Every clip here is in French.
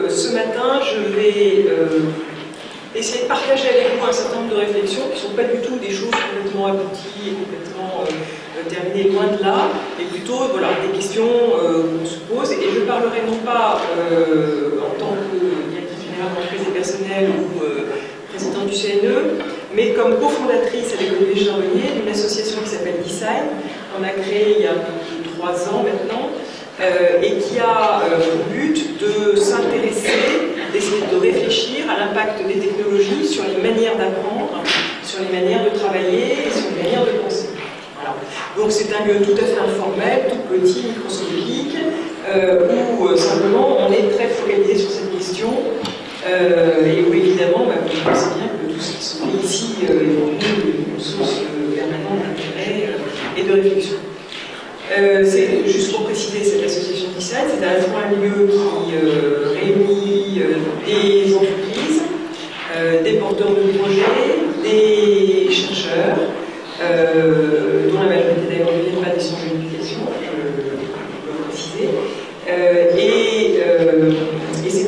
ce matin, je vais essayer de partager avec vous un certain nombre de réflexions qui ne sont pas du tout des choses complètement abouties et complètement terminées, loin de là, mais plutôt voilà, des questions qu'on se pose. Et je parlerai non pas en tant que directrice générale d'entreprise et personnelle ou présidente du CNE, mais comme cofondatrice avec Olivier Charbonnier d'une association qui s'appelle Design, qu'on a créée il y a un peu plus de 3 ans maintenant, et qui a pour but de s'intéresser, d'essayer de réfléchir à l'impact des technologies sur les manières d'apprendre, sur les manières de travailler et sur les manières de penser. Voilà. Donc c'est un lieu tout à fait informel, tout petit, microscopique, où simplement on est très focalisé sur cette question, et où évidemment, vous pensez bien que tout ce qui se fait ici est pour nous une source permanente d'intérêt et de réflexion. C'est juste pour préciser, cette association Design, c'est à la fois un lieu qui réunit des entreprises, des porteurs de projets, des chercheurs, dont la majorité d'ailleurs ne viennent pas des sciences de l'éducation, je peux préciser, et c'est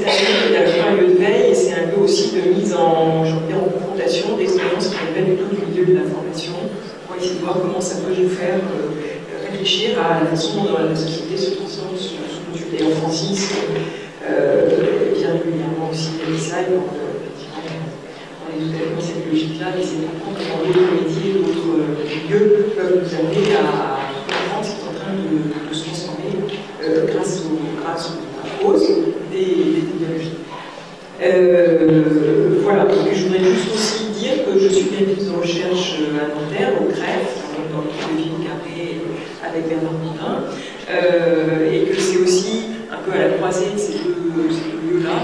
un lieu de veille et c'est un lieu aussi de mise en confrontation d'expériences qui relèvent du milieu de l'information, pour essayer de voir comment ça peut nous faire réfléchir à la façon dont la société se transforme sous module. Et en Francis, bien régulièrement aussi à Design, on est tout à fait dans cette logique-là, d'essayer de comprendre comment d'autres métiers, d'autres lieux peuvent nous amener à comprendre ce qui est en train de se transformer grâce aux causes des technologies. Voilà, et je voudrais juste aussi dire que je suis directrice de recherche à Nanterre, au CREF, dans l'équipe de Philippe Carré avec Bernard Bourdin, et que c'est aussi un peu à la croisée de ces deux lieux-là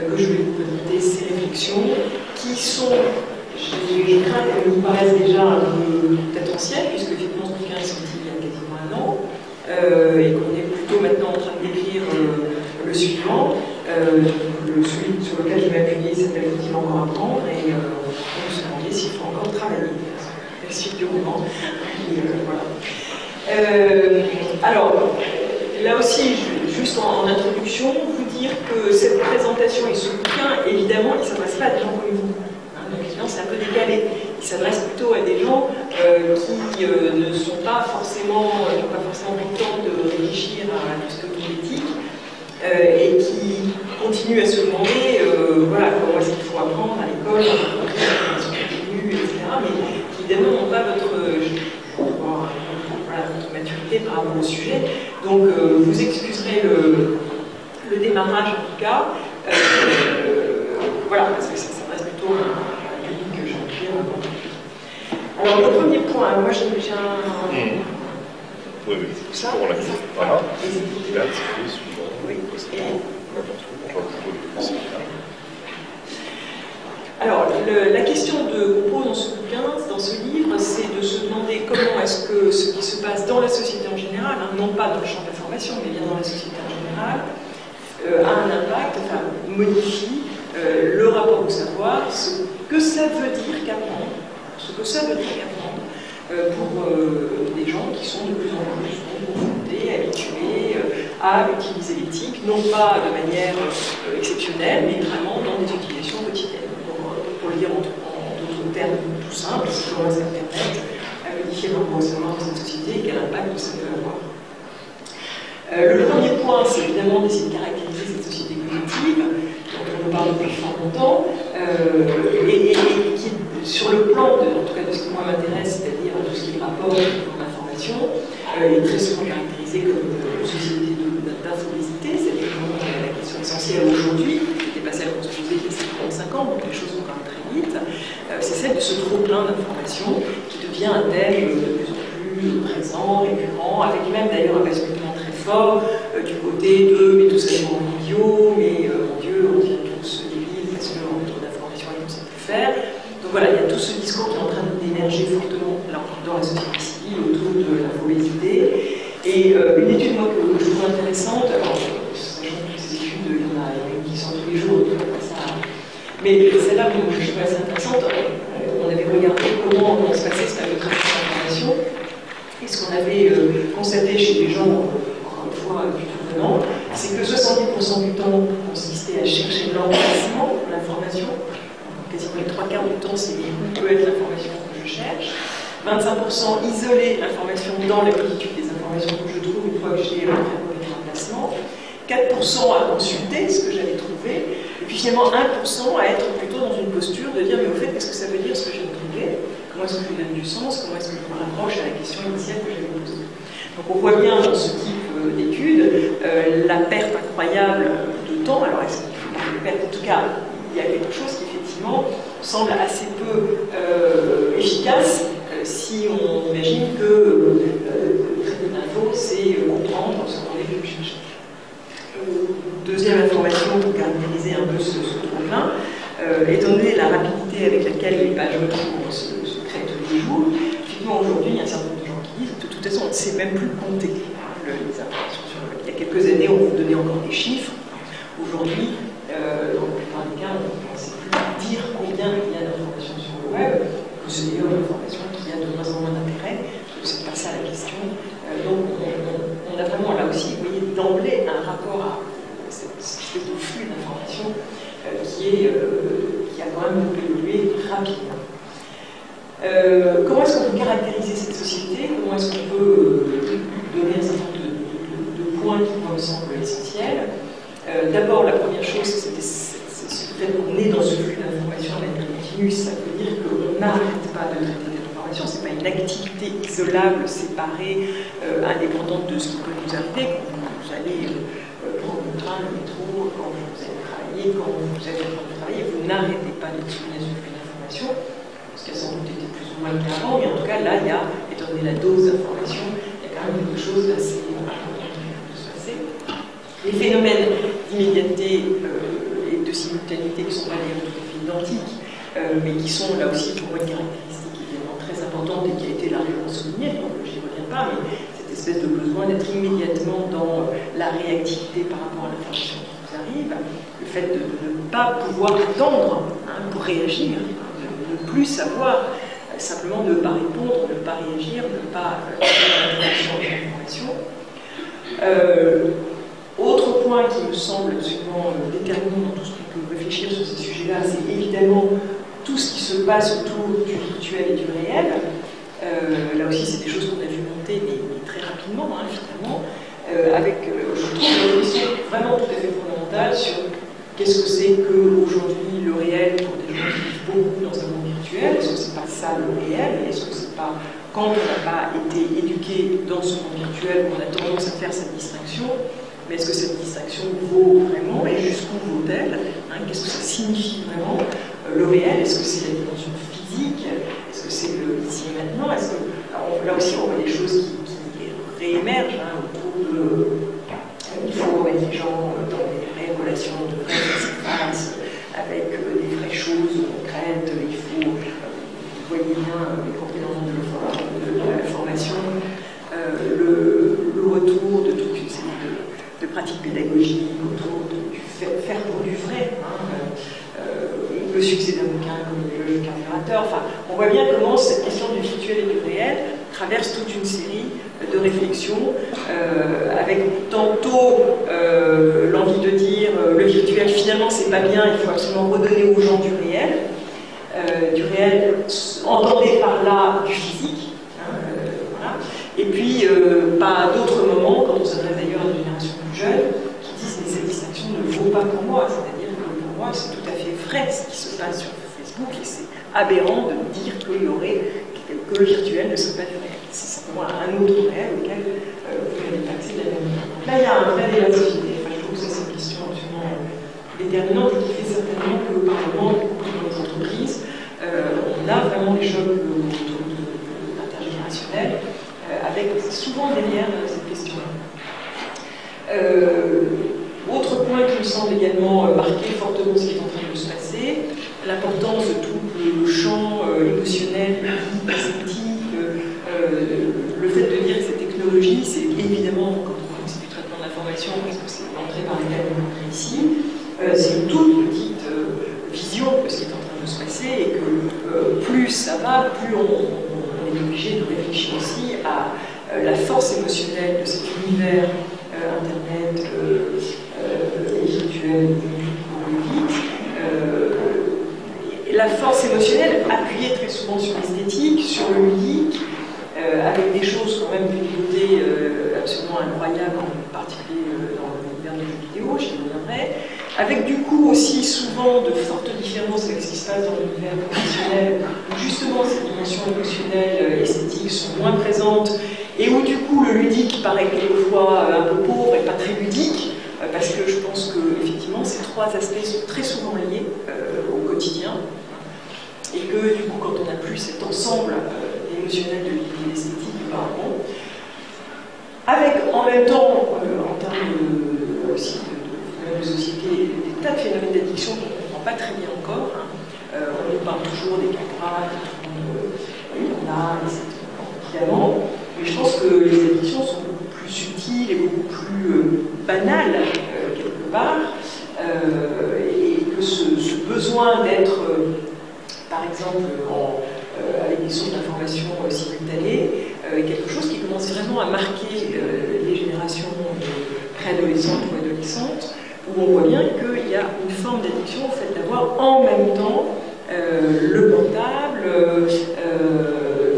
que je vais vous présenter ces réflexions qui sont, je crains qu'elles nous paraissent déjà un peu peut-être anciennes, puisque effectivement ce bouquin est sorti il y a quasiment 1 an, et qu'on est plutôt maintenant en train d'écrire le suivant. Celui sur lequel je vais appuyer s'appelle Faut-il encore apprendre, et on se demandait s'il faut encore travailler. C'est le suite du roman. Voilà. Alors, là aussi, juste en introduction, vous dire que cette présentation et ce bouquin, évidemment, il ne s'adresse pas à des gens comme vous. Donc, évidemment, c'est un peu décalé. Il s'adresse plutôt à des gens qui ne sont pas forcément, n'ont pas forcément le temps de réfléchir à tout ce que vous éthique, et qui continuent à se demander voilà, comment est-ce qu'il faut apprendre à l'école, en formation continue, etc. Mais qui évidemment n'ont pas votre maturité par rapport au sujet. Donc vous excuserez le démarrage en tout cas. Voilà, parce que ça s'adresse plutôt à un public que j'ai envie de dire. Alors le premier point, moi j'ai un... Oui, ça, pour la question. Voilà. Là, c'est suivant. Oui. N'importe où. Alors, la question qu'on pose dans ce bouquin, dans ce livre, c'est de se demander comment est-ce que ce qui se passe dans la société en général, hein, non pas dans le champ de la formation, mais bien dans la société en général, a un impact, enfin, modifie le rapport au savoir, ce que ça veut dire qu'apprendre, pour des gens qui sont de plus en plus confrontés, habitués à utiliser l'éthique, non pas de manière exceptionnelle, mais vraiment dans des utilisations quotidiennes. Pour le dire en d'autres termes tout simples, c'est comment Internet a modifié le rapport au savoir dans cette société et quel impact ça peut avoir. Le premier point, c'est évidemment d'essayer de caractériser cette société cognitive, dont on parle depuis fort longtemps, et qui, sur le plan, en tout cas de ce qui moi m'intéresse, c'est-à-dire tout ce qui est rapport de l'information, est très souvent caractérisé comme une société d'infobésité, c'est la question essentielle aujourd'hui, qui n'était pas celle qu'on se posait il y a 55 ans, donc les choses vont quand même très vite, c'est celle de ce trop-plein d'informations qui devient un thème de plus en plus présent, récurrent, avec même d'ailleurs un basculement très fort du côté de mais tout ça en vidéo, mais mon Dieu, on devient tous débiles parce qu'on a trop d'informations et on ne sait plus faire. Donc voilà, il y a tout ce discours qui est en train d'émerger fortement là, dans la société civile autour de l'infobésité. Et une étude moi, que je trouve intéressante, alors sachant que ces études, il y en a une qui sont tous les jours, mais celle-là, je trouve assez intéressante. On avait regardé comment se passait ce fameux trafic d'information. Et ce qu'on avait constaté chez les gens, encore une fois, plutôt venant, c'est que 70% 10% du temps consistait à chercher l'emplacement de l'information. Quasiment les 3/4 du temps, c'est où peut être l'information que je cherche. 25% isoler l'information dans la multitude des informations que je trouve une fois que j'ai fait un remplacement. 4% à consulter ce que j'avais trouvé. Et puis finalement 1% à être plutôt dans une posture de dire mais au fait, qu'est-ce que ça veut dire ce que j'ai trouvé? Comment est-ce que je lui donne du sens? Comment est-ce que je me rapproche à la question initiale que j'avais posée? Donc on voit bien dans ce type d'études la perte incroyable de temps. Alors est-ce qu'il faut une perte? En tout cas, il y a quelque chose qui effectivement semble assez peu efficace si on imagine que traiter d'info, c'est comprendre ce qu'on est venu chercher. Deuxième information pour caractériser un peu ce trop-plein, étant donné la rapidité avec laquelle les pages web se créent tous les jours, effectivement aujourd'hui il y a un certain nombre de gens qui disent de toute façon on ne sait même plus compter les informations sur le web. Il y a quelques années on vous donnait encore des chiffres. Aujourd'hui, dans la plupart des cas, on ne sait plus dire combien il y a d'informations sur le web, que c'est d'ailleurs une information qui a de moins en moins d'intérêt, donc c'est pas ça la question. Donc on a vraiment là aussi, vous voyez, d'emblée un rapport à cette espèce de flux d'informations qui a quand même évolué rapidement. Comment est-ce qu'on peut caractériser cette société? Comment est-ce qu'on peut donner un certain nombre de points qui me semblent essentiels? D'abord, la première chose, c'est le fait qu'on est dans ce flux d'informations à être continu. Ça veut dire qu'on n'arrête pas de traiter des informations. Ce n'est pas une activité isolable, séparée, indépendante de ce qui peut nous arriver. Quand vous allez prendre le train, le métro, quand vous allez travailler, quand vous êtes en train de travailler, vous n'arrêtez pas d'être soumis à ce flux d'informations, ce qui a sans doute été plus ou moins le cas avant, mais en tout cas, là, il y a, étant donné la dose d'information, il y a quand même quelque chose d'assez important qui vient de se passer. Les phénomènes d'immédiateté et de simultanéité qui sont pas d'ailleurs tout à fait identiques, mais qui sont là aussi pour moi une caractéristique évidemment très importante et qui a été largement soulignée, donc je n'y reviens pas, mais cette espèce de besoin d'être immédiatement dans la réactivité par rapport à l'information qui vous arrive, le fait de ne pas pouvoir attendre pour réagir, de ne plus savoir, simplement ne pas répondre, ne pas réagir, ne pas changer l'information. Autre point qui me semble absolument déterminant dans tout ce qu'on peut réfléchir sur ces sujets-là, c'est évidemment tout ce qui se passe autour du virtuel et du réel. Là aussi, c'est des choses qu'on a vu monter, mais très rapidement, finalement, avec, je trouve, une question vraiment tout à fait fondamentale sur qu'est-ce que c'est qu'aujourd'hui le réel pour des gens qui vivent beaucoup dans un monde virtuel. Est-ce que c'est pas ça le réel? Est-ce que c'est pas quand on n'a pas été éduqué dans ce monde virtuel qu'on a tendance à faire cette distinction? Mais est-ce que cette distinction vaut vraiment et jusqu'où vaut-elle? Qu'est-ce que ça signifie vraiment? Le réel, est-ce que c'est la dimension physique? Est-ce que c'est le ici et maintenant? Alors, là aussi, on voit des choses qui réémergent autour de... il faut mettre les gens dans des vraies relations, de vraies interfaces, avec des vraies choses concrètes. Il faut, vous voyez bien, y compris dans le monde de la formation, le retour de toute une série de pratiques pédagogiques autour du faire pour du vrai, le succès d'un bouquin comme le carburateur. Enfin, on voit bien comment cette question du virtuel et du réel traverse toute une série de réflexions, avec tantôt l'envie de dire le virtuel finalement c'est pas bien, il faut absolument redonner aux gens du réel entendez par là du physique. Voilà. Et puis, pas d'autres moments, quand on s'adresse d'ailleurs à une génération plus jeune, qui disent mais cette distinction ne vaut pas pour moi. C'est-à-dire que pour moi, c'est tout à fait vrai ce qui se passe sur Facebook et c'est aberrant de dire que le virtuel ne serait pas du réel. C'est simplement un autre réel auquel vous n'avez pas accès de la même manière. Donc là, il y a un vrai débat de société. Enfin, je trouve que c'est une question absolument déterminante et qui fait certainement que le Parlement, y compris dans les entreprises, on a vraiment des chocs intergénérationnels avec souvent derrière cette question-là. Autre point qui me semble également marquer fortement ce qui est en train de se passer, l'importance de tout le champ émotionnel, esthétique, le fait de dire que ces technologies, c'est évidemment, quand on dit que c'est du traitement de l'information, parce que c'est l'entrée par laquelle on entre ici, c'est une toute petite vision de ce qui est en train de se passer et que plus ça va, plus on est obligé de réfléchir aussi à la force émotionnelle de cet univers Internet intellectuelle pour le vite. La force émotionnelle appuyée très souvent sur l'esthétique, sur le ludique, avec des choses quand même d'une beauté absolument incroyable, en particulier dans l'univers du jeu vidéo, j'y reviendrai, avec du coup aussi souvent de fortes différences avec ce qui se passe dans l'univers professionnel, où justement ces dimensions émotionnelles, esthétiques sont moins présentes, et où du coup le ludique paraît quelquefois un peu pauvre et pas très ludique, parce que je pense que effectivement ces trois aspects sont très souvent liés au quotidien, et que du coup quand on n'a plus cet ensemble émotionnel de l'esthétique, bon, avec en même temps, en termes aussi de société, des tas de phénomènes d'addiction qu'on ne comprend pas très bien encore. On nous parle toujours des capables, il y en a, évidemment, mais je pense que les addictions sont beaucoup plus subtiles et beaucoup plus banales, quelque part, et que ce besoin d'être, par exemple, avec des sources d'information simultanées, est quelque chose qui commence vraiment à marquer les générations préadolescentes ou adolescentes, où on voit bien qu'il y a une forme d'addiction au fait d'avoir en même temps le portable,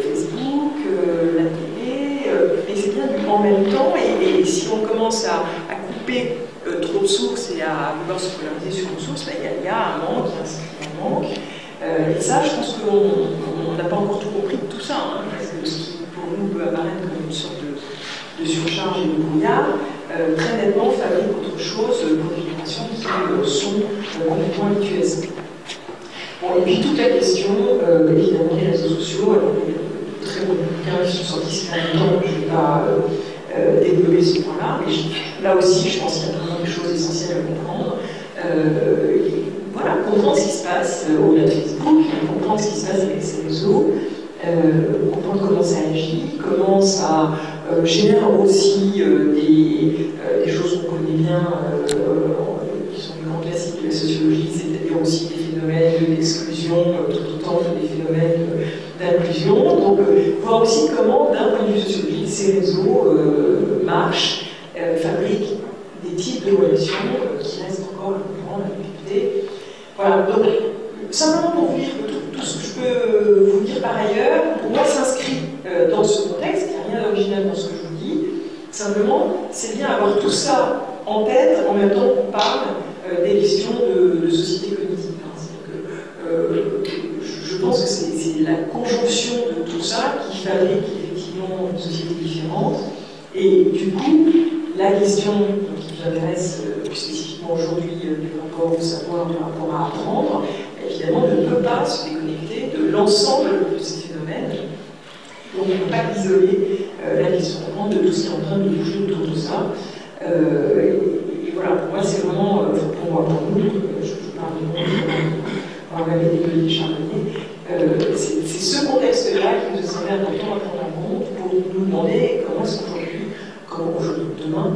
Facebook, la télé, et c'est bien du en même temps, et si on commence à couper trop de sources et à vouloir se polariser sur une source, ben, il y a un manque, il y a un certain manque. Et ça, je pense qu'on n'a pas encore tout compris de tout ça, hein, parce que ce qui, pour nous, peut apparaître comme une sorte de surcharge et de brouillard, très nettement fabrique autre chose pour des générations qui sont complètement habituées. Bon, et puis toute la question, évidemment, des réseaux sociaux, alors il y a de très bons bouquins qui sont sortis ces derniers temps, je ne vais pas développer ce point-là, mais là aussi, je pense qu'il y a vraiment des choses essentielles à comprendre. Voilà, comprendre ce qui se passe au-delà de Facebook, comprendre ce qui se passe avec ces réseaux, comprendre comment ça agit, comment ça génère aussi des choses qu'on connaît bien, qui sont les grands classiques de la sociologie, c'est-à-dire aussi des phénomènes d'exclusion tout autant que des phénomènes d'inclusion. Donc, voir aussi comment, d'un point de vue sociologique, ces réseaux marchent, fabriquent des types de relations qui restent encore une grande ambiguïté. Voilà, donc simplement pour vous dire que tout ce que je peux vous dire par ailleurs, pour moi, s'inscrit dans ce contexte, il n'y a rien d'original dans ce que je vous dis. Simplement, c'est bien avoir tout ça en tête en même temps qu'on parle des questions de société cognitive. Je pense que c'est la conjonction de tout ça qui fabrique effectivement une société différente. Et du coup, la question qui nous intéresse plus spécifiquement aujourd'hui du rapport au savoir, du rapport à apprendre, évidemment ne peut pas se déconnecter de l'ensemble de ces phénomènes. Donc on ne peut pas isoler la question d'apprendre de tout ce qui est en train de bouger autour de ça. Et voilà, pour moi c'est vraiment, pour nous, je parle de nous, on avait des charbonniers, c'est ce contexte-là qui nous semble important à prendre en compte pour nous demander comment est-ce qu'aujourd'hui, comment aujourd'hui, demain,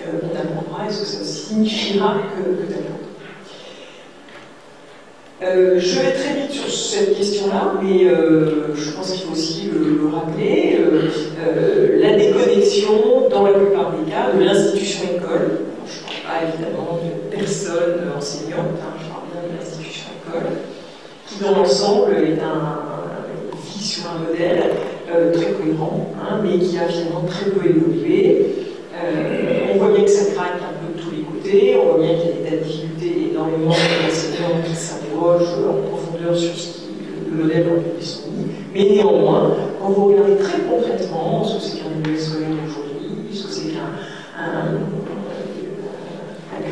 on apprendra, est-ce que ça signifiera que d'apprendre. Je vais très vite sur cette question-là, mais je pense qu'il faut aussi le rappeler. La déconnexion, dans la plupart des cas, de l'institution école. Je ne parle pas évidemment de personne enseignante, hein, je parle bien de l'institution école, qui dans l'ensemble vit sur un modèle très cohérent, hein, mais qui a finalement très peu évolué. On voit bien que ça craque un peu de tous les côtés, on voit bien qu'il y a des tas de difficultés, énormément d'enseignants qui s'interrogent en profondeur sur le modèle dans lequel ils sont mis, mais néanmoins, quand vous regardez très concrètement ce que c'est qu'un modèle scolaire aujourd'hui, ce que c'est qu'un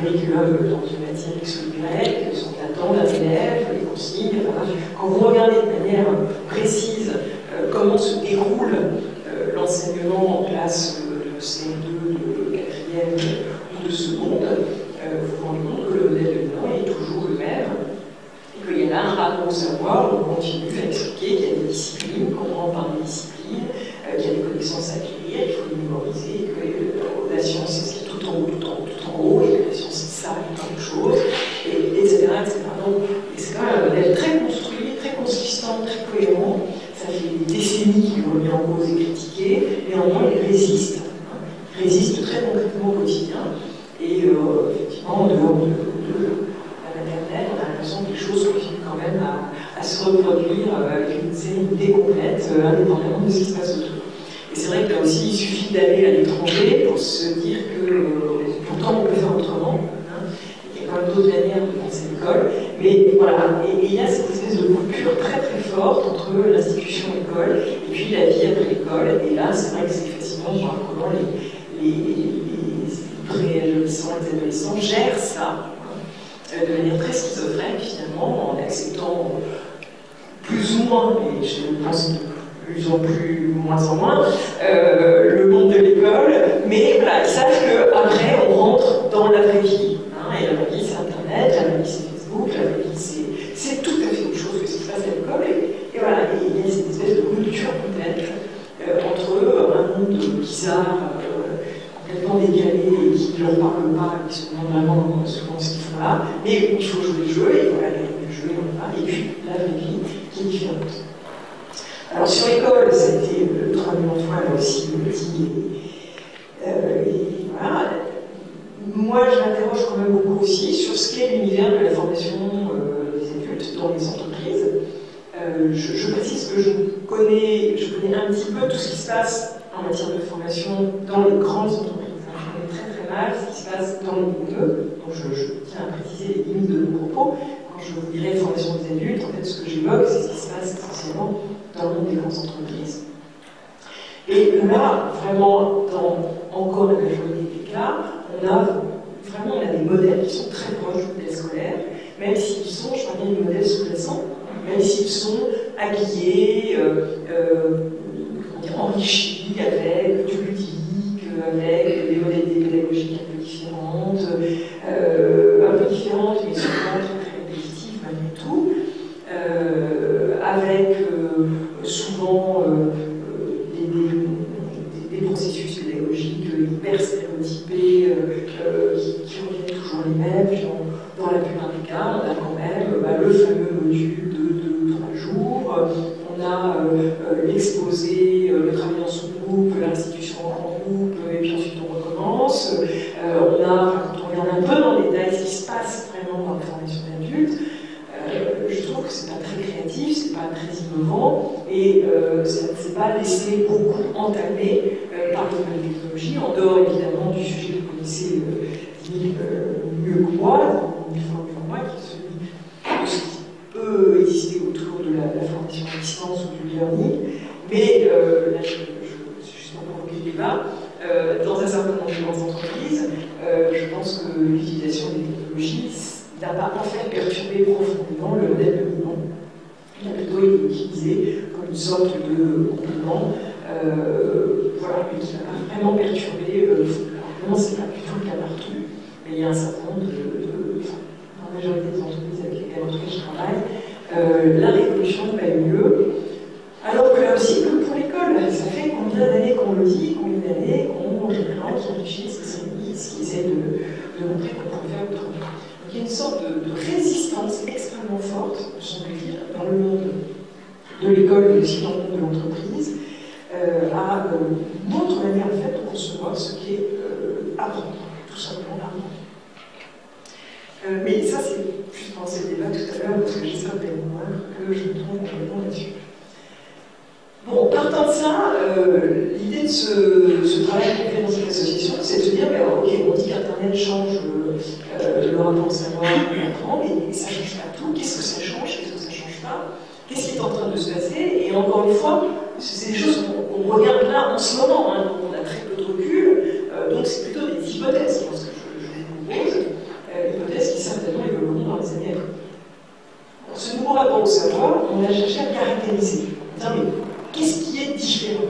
curriculum dans une matière X ou Y, ce qu'on attend d'un élève, les consignes, quand vous regardez de manière précise comment se déroule l'enseignement en classe de CM2, de 4e ou de seconde, vous vous rendez compte que le modèle de bilan est toujours le même, et qu'il y a là un rapport au savoir, on continue à expliquer qu'il y a des disciplines, qu'on rentre par des disciplines, qu'il y a des connaissances à acquérir, il faut les mémoriser, que la science c'est ce qui est tout en haut, tout en haut, tout en haut, et que la science c'est ça, et tant de choses, etc. Donc, c'est quand même un modèle très construit, très consistant, très cohérent. Ça fait des décennies qu'il est remis en cause et critiqué, néanmoins il résiste. Il résiste très concrètement au quotidien. Et effectivement, en dehors de se reproduire avec une sérénité complète, indépendamment de ce qui se passe autour. Et c'est vrai que là aussi, il suffit d'aller à l'étranger pour se dire que pourtant on peut faire autrement. Hein. Il y a quand même d'autres manières de penser l'école. Mais voilà, et il y a cette espèce de coupure très très forte entre l'institution école et puis la vie après l'école. Et là, c'est vrai que c'est fascinant de voir comment les préadolescents, les adolescents gèrent ça de manière très schizophrène finalement, en acceptant plus ou moins, et je pense de plus en plus, moins en moins, le monde de l'école, mais voilà, ils savent qu'après on rentre dans la vraie vie. Hein, et la vraie vie c'est Internet, la vraie vie c'est Facebook, la vraie vie c'est tout à fait autre chose que ce qui se passe à l'école. Et voilà, il y a cette espèce de rupture peut-être entre un monde bizarre, complètement décalé et qui ne leur parle pas, qui se demandent vraiment souvent ce qu'ils font là, mais il faut jouer le jeu, et voilà, le jeu, et puis la vraie vie qui est différente. Alors sur l'école, ça a été 3 millions de fois là aussi dit, et voilà. Moi, je m'interroge quand même beaucoup aussi sur ce qu'est l'univers de la formation des adultes dans les entreprises. Je précise que je connais un petit peu tout ce qui se passe en matière de formation dans les grandes entreprises. Je connais très très mal ce qui se passe dans les milieux, donc je tiens à préciser les limites de mon propos. Quand je vous dirais formation des adultes, en fait ce que j'évoque, c'est ce qui se passe essentiellement dans le monde des grandes entreprises. Et là, vraiment, dans encore la majorité des cas, on a des modèles qui sont très proches du modèle scolaire, même s'ils sont, je parle bien des modèles sous-jacents, même s'ils sont habillés, enrichis avec du ludique, avec des modalités pédagogiques un peu différentes, mais souvent très répétitives malgré tout, avec souvent des processus pédagogiques hyper stéréotypés qui reviennent toujours les mêmes. Dans la plupart des cas, on a quand même le fameux module de 3 jours, on a l'exposé, le travail en sous-groupe, la restitution en grand groupe, et puis ensuite on recommence. Quand on regarde un peu dans les détails ce qui se passe vraiment dans la formation d'adultes, je trouve que c'est pas très créatif, c'est pas très innovant, et ça ne s'est pas laissé beaucoup entamer par les nouvelles technologies, en dehors évidemment du sujet que vous connaissez mieux que moi, qui est celui de ce qui peut exister autour de la formation à distance ou du learning. Mais là, je suis juste pour provoquer le débat. Dans un certain nombre de grandes entreprises, je pense que l'utilisation des technologies n'a pas en fait perturbé profondément le modèle dominant. Il a plutôt été utilisé comme une sorte de complément, voilà, mais qui n'a pas vraiment perturbé. Évidemment, ce n'est pas du tout le cas partout, mais il y a un certain nombre dans la majorité des entreprises avec lesquelles en tout cas je travaille, la révolution n'a pas eu lieu. Alors que là aussi, comme pour l'école, ça fait combien d'années qu'on le dit, combien d'années qu'on réfléchit, qui essaie de montrer qu'on peut faire autrement. Donc il y a une sorte de résistance extrêmement forte, je veux dire, dans le monde de l'école, mais aussi dans le monde de l'entreprise, à une autre manière en fait, de concevoir ce qu'est apprendre, tout simplement apprendre. Mais ça, c'est juste penser le débat tout à l'heure, parce que j'espère que je me trompe complètement là-dessus. Bon, partant de ça, l'idée de ce travail qu'on fait dans cette association, c'est de se dire, ok, on dit qu'Internet change le rapport au savoir qu'on apprend, mais ça ne change pas tout. Qu'est-ce que ça change? Qu'est-ce que ça ne change pas? Qu'est-ce qui est en train de se passer? Et encore une fois, c'est des choses qu'on regarde là en ce moment, hein, donc on a très peu de recul, donc c'est plutôt des hypothèses, je pense que je vous propose, hypothèses qui certainement évolueront dans les années à venir. Dans ce nouveau rapport au savoir, on a cherché à caractériser. Qu'est-ce qui est différent?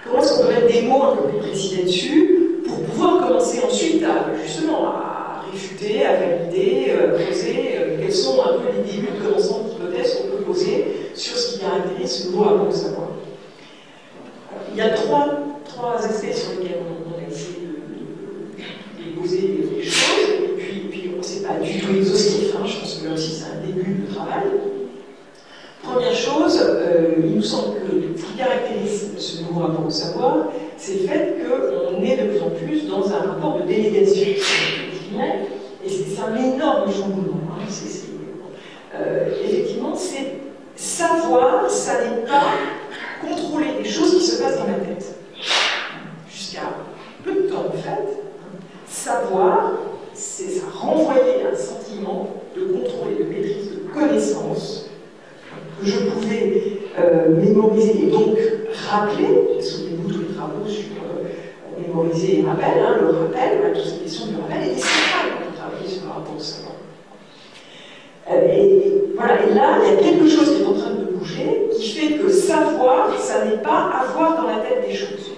Comment est-ce qu'on peut mettre des mots un peu plus précis là-dessus pour pouvoir commencer ensuite à réfuter, à valider, poser quels sont un peu les débuts de commencement d'hypothèses qu'on peut poser sur ce qui caractérise ce nouveau rapport au savoir. Il y a trois aspects sur lesquels on a essayé de poser les choses, et puis c'est pas du tout exhaustif, hein, je pense que là aussi c'est un début de travail. Première chose, il nous semble que ce qui caractérise ce nouveau rapport au savoir, c'est le fait qu'on est de plus en plus dans un rapport de délégation. Et c'est un énorme chamboulement. Hein. effectivement, c'est savoir, ça n'est pas contrôler des choses qui se passent dans la tête. Jusqu'à peu de temps, en fait, savoir, c'est ça, renvoyer un sentiment de contrôle et de maîtrise, de connaissance, que je pouvais mémoriser et donc rappeler. Souvenez-vous tous les travaux sur mémoriser et rappel, hein, le rappel, voilà, toutes ces questions du rappel, et c'est ça quand on travaille sur le rapport au savoir. Et voilà, et là, il y a quelque chose qui est en train de bouger, qui fait que savoir, ça n'est pas avoir dans la tête des choses.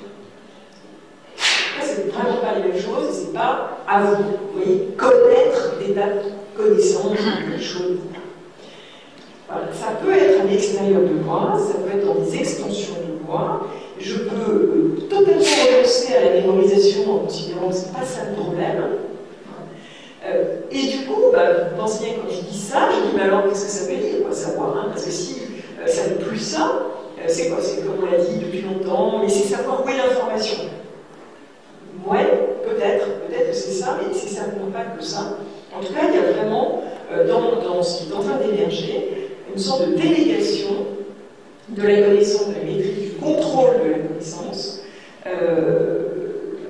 Ça, c'est vraiment pas les mêmes choses, et c'est pas avoir. Vous voyez, connaître des tas de connaissances, des choses. Voilà, ça peut être à l'extérieur de moi, ça peut être dans des extensions de moi. Je peux totalement renoncer à la mémorisation en considérant que ce n'est pas ça le problème. Et du coup, vous pensez bien, quand je dis ça, je dis, mais alors qu'est-ce que ça veut dire, quoi, savoir, hein? Parce que si ça n'est plus ça, c'est quoi? C'est comme on l'a dit depuis longtemps, mais c'est savoir où est l'information. Ouais, peut-être que c'est ça, mais c'est certainement pas que ça. En tout cas, il y a vraiment, dans ce qui est en train d'émerger, une sorte de délégation de la connaissance, de la maîtrise, du contrôle de la connaissance,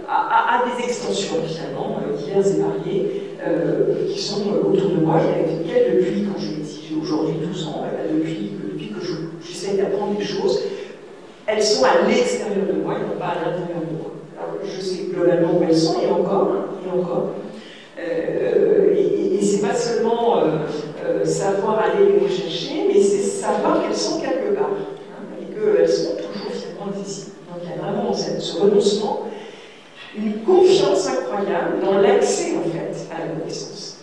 à des extensions finalement diverses et variées qui sont autour de moi et avec lesquelles depuis, quand j'ai aujourd'hui 12 ans, depuis que j'essaie d'apprendre des choses, elles sont à l'extérieur de moi, elles ne sont pas à l'intérieur de moi. Alors, je sais globalement où elles sont, et encore. Et c'est pas seulement savoir aller les rechercher, mais c'est savoir qu'elles sont quelque part, hein, et qu'elles sont toujours finalement accessibles. Donc il y a vraiment ce renoncement, une confiance incroyable dans l'accès en fait à la connaissance.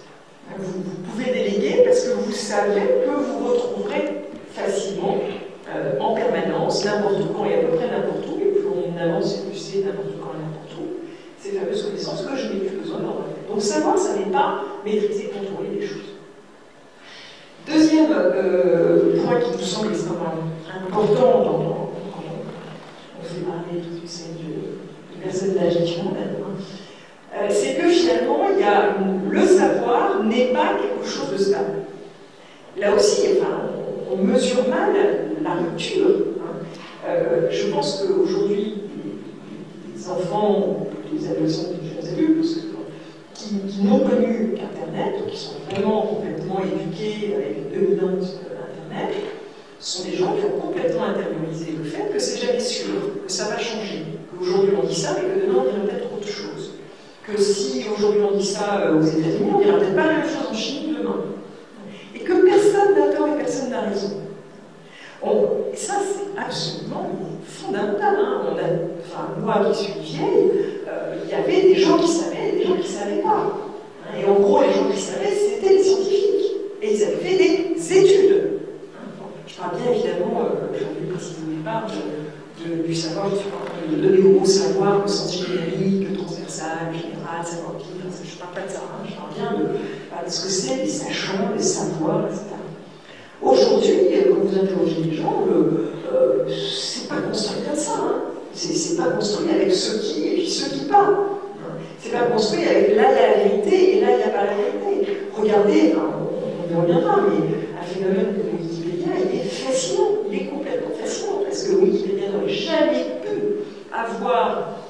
Vous pouvez déléguer parce que vous savez que vous retrouverez facilement, en permanence, n'importe quand et à peu près n'importe où, et plus on avance et plus c'est n'importe quand et n'importe où, ces fameuses connaissances que je n'ai plus besoin d'en avoir. Donc savoir, ça n'est pas maîtriser, contrôler les choses. Deuxième point qui nous semble extrêmement important quand on fait parler de toutes ces personnes d'âge différent, c'est que finalement, le savoir n'est pas quelque chose de stable. Là aussi, on mesure mal la rupture. Je pense qu'aujourd'hui, les enfants, les adolescents, les jeunes adultes, qui n'ont connu qu'Internet, qui sont vraiment complètement éduqués avec une dominance d'Internet, sont des gens qui ont complètement intériorisé le fait que c'est jamais sûr, que ça va changer, qu'aujourd'hui on dit ça, mais que demain on dira peut-être autre chose. Que si aujourd'hui on dit ça aux États-Unis, on dira peut-être pas la même chose en Chine demain. Et que personne n'a tort et personne n'a raison. Et ça, c'est absolument fondamental. Hein. Moi qui suis vieille, il y avait des gens qui savaient et des gens qui ne savaient pas. Et en gros, les gens qui savaient, c'était les scientifiques. Et ils avaient fait des études. Je parle bien évidemment, j'avais précisé au départ, du savoir, de néo savoir, au sens générique, transversal, général, savoir qui, je ne parle pas de ça, hein, je parle bien de ce que c'est, des sachants, des savoirs, etc. Aujourd'hui, quand vous interrogez les gens, c'est pas construit comme ça. Hein. C'est pas construit avec ceux qui et puis ceux qui pas. C'est pas construit avec là il y a la vérité et là il n'y a pas la vérité. Regardez, on y reviendra, mais un phénomène de Wikipédia, il est fascinant, il est complètement fascinant, parce que Wikipédia n'aurait jamais pu avoir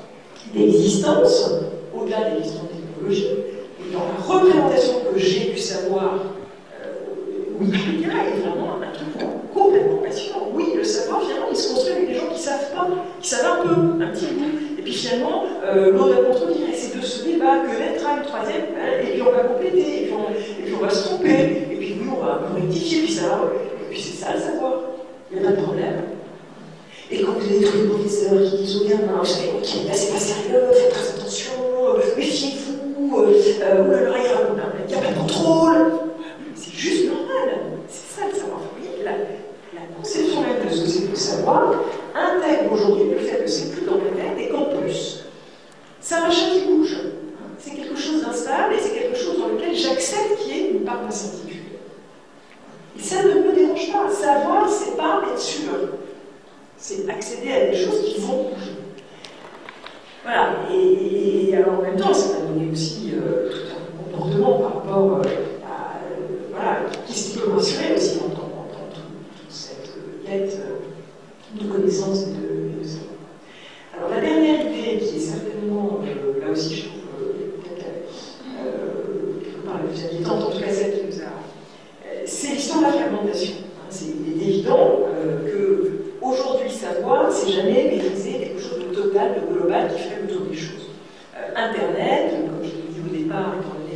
d'existence au-delà des questions technologiques. Et dans la représentation que j'ai du savoir, Wikipédia est vraiment un truc complètement passionnant. Oui, le savoir, finalement, il se construit avec des gens qui ne savent pas, qui savent un peu, un petit bout. Et puis finalement, l'autre va contre dire, c'est de ce débat que l'être a une troisième, et puis on va compléter, et puis on va se tromper, et puis oui, on va rectifier, puis ça va, et puis c'est ça le savoir. Il n'y a pas de problème. Et quand vous avez tous les professeurs qui disent aux gamins, vous savez, ok, là c'est pas sérieux, faites très attention, méfiez-vous, oulala, il n'y a pas de contrôle. C'est juste normal. C'est ça le savoir. Vous voyez, la conception même de ce que c'est que le savoir intègre aujourd'hui le fait que c'est plus dans la tête et qu'en plus, c'est un machin qui bouge. C'est quelque chose d'instable et c'est quelque chose dans lequel j'accepte qu'il y ait une part d'incertitude. Et ça ne me dérange pas. Savoir, c'est pas être sûr. C'est accéder à des choses qui vont bouger. Voilà. Et alors en même temps, ça va donner aussi tout un comportement par rapport à voilà, qu'est-ce qui peut m'assurer par la plus inquiétante, en tout cas celle qui nous a... c'est l'histoire de la fragmentation. Il est évident qu'aujourd'hui, savoir, c'est jamais maîtriser quelque chose de total, de global, qui fait le tour des choses. Internet, comme je l'ai dit au départ, étant donné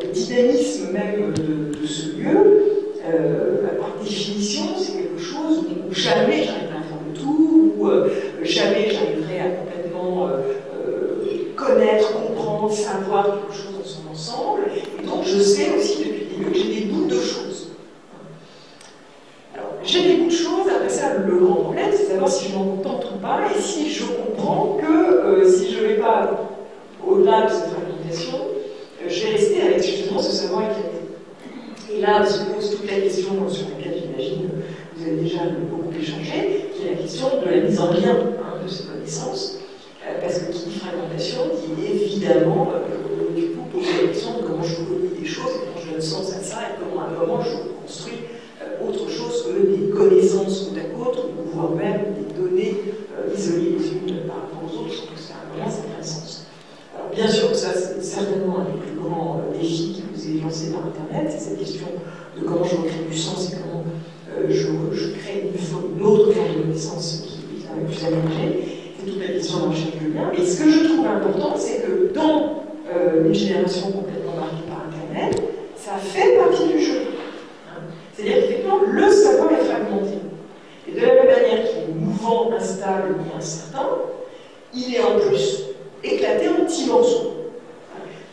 le dynamisme même de ce lieu, par définition, c'est quelque chose où jamais j'arriverai à faire le tour, où jamais j'arriverai à complètement connaître, comprendre, savoir quelque chose dans son ensemble. Et donc, je sais aussi depuis le début que j'ai des bouts de choses. Alors, j'ai des bouts de choses, après ça, le grand problème, c'est de savoir si je m'en contente ou pas, et si je comprends que si je ne vais pas au-delà de cette fragmentation, je vais rester avec justement ce savoir éclaté. Et là se pose toute la question sur laquelle j'imagine vous avez déjà beaucoup échangé, qui est la question de la mise en lien de ces connaissances, parce que qui dit fragmentation dit évidemment, du coup, poser la question de comment je connais des choses, et comment je donne sens à ça, et comment à un moment je construis autre chose que des connaissances côte à côte, ou voire même des données isolées les unes par rapport aux autres, donc c'est un moment, ça n'a pas de sens. Alors bien sûr, ça c'est certainement un des plus grands défis qui vous est lancé par Internet, c'est cette question de comment je recrée du sens et comment je crée une autre forme de connaissance qui est plus aménagée. C'est toute la question de la recherche du lien. Et ce que je trouve important, c'est que dans une génération complètement marquée par Internet, ça fait partie du jeu. C'est-à-dire qu'effectivement, le savoir est fragmenté. Et de la même manière qu'il est mouvant, instable et incertain, il est en plus éclaté en petits morceaux.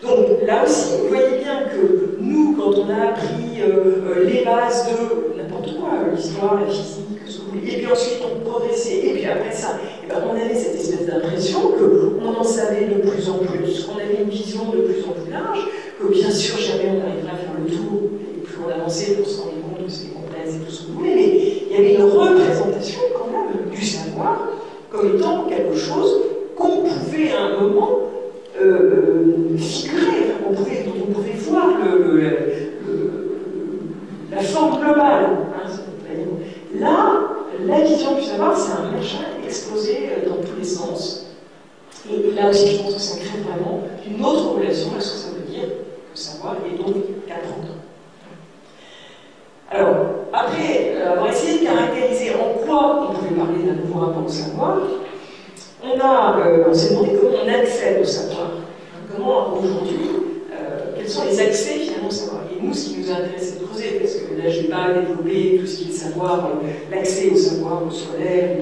Donc là aussi, vous voyez bien que nous, quand on a appris les bases de n'importe quoi, l'histoire, la physique, ce que vous voulez, et puis ensuite on progressait, et puis après ça, et ben, on avait cette espèce d'impression qu'on en savait de plus en plus, qu'on avait une vision de plus en plus large, que bien sûr jamais on n'arriverait à faire le tour, et plus on avançait, on se rendait compte que c'était complexe et tout ce que vous voulez, mais il y avait une représentation quand même du savoir comme étant quelque chose qu'on pouvait à un moment figurer, dont on pouvait voir la forme globale. Là, la vision du savoir, c'est un machin explosé dans tous les sens. Et là aussi, je pense que ça crée vraiment une autre relation à ce que ça veut dire que savoir et donc qu'apprendre. Alors, après avoir essayé de caractériser en quoi on pouvait parler d'un nouveau rapport au savoir, on s'est demandé comment on accède au savoir. Comment aujourd'hui, quels sont les accès finalement au savoir. Et nous, ce qui nous intéresse, c'est de creuser, parce que là, je n'ai pas développé tout ce qui est le savoir, l'accès au savoir au scolaire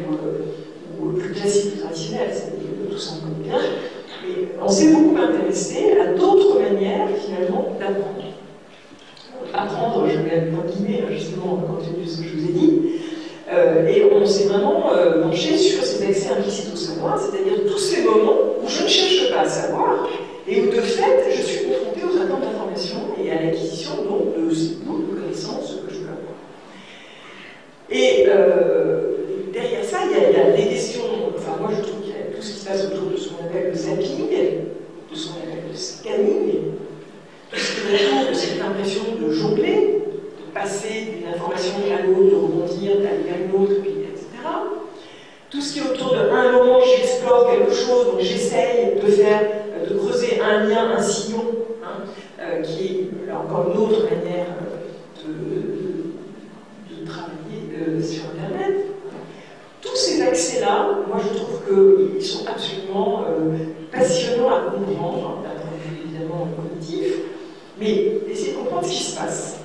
ou le plus classique, plus traditionnel, c'est-à-dire tout ça on connaît bien. Mais on s'est beaucoup intéressé à d'autres manières finalement d'apprendre. Apprendre, je vais mettre en guillemets, justement, compte tenu de ce que je vous ai dit. Et on s'est vraiment penché sur ces accès implicites au savoir, c'est-à-dire tous ces moments où je ne cherche pas à savoir et où de fait je suis confronté aux attentes d'information et à l'acquisition donc de ces bouts de connaissances que je peux avoir. Et derrière ça, il y a des questions, enfin moi je trouve qu'il y a tout ce qui se passe autour de ce qu'on appelle le zapping, de ce qu'on appelle le scanning, tout ce qui est autour de cette impression de jongler, passer d'une information à l'autre, de rebondir, d'aller vers une autre, etc. Tout ce qui est autour de un moment, j'explore quelque chose, donc j'essaye de creuser un lien, un sillon, qui est là encore une autre manière de travailler sur Internet. Tous ces accès-là, moi je trouve qu'ils sont absolument passionnants à comprendre, d'un point de vue évidemment cognitif, mais essayer de comprendre ce qui se passe.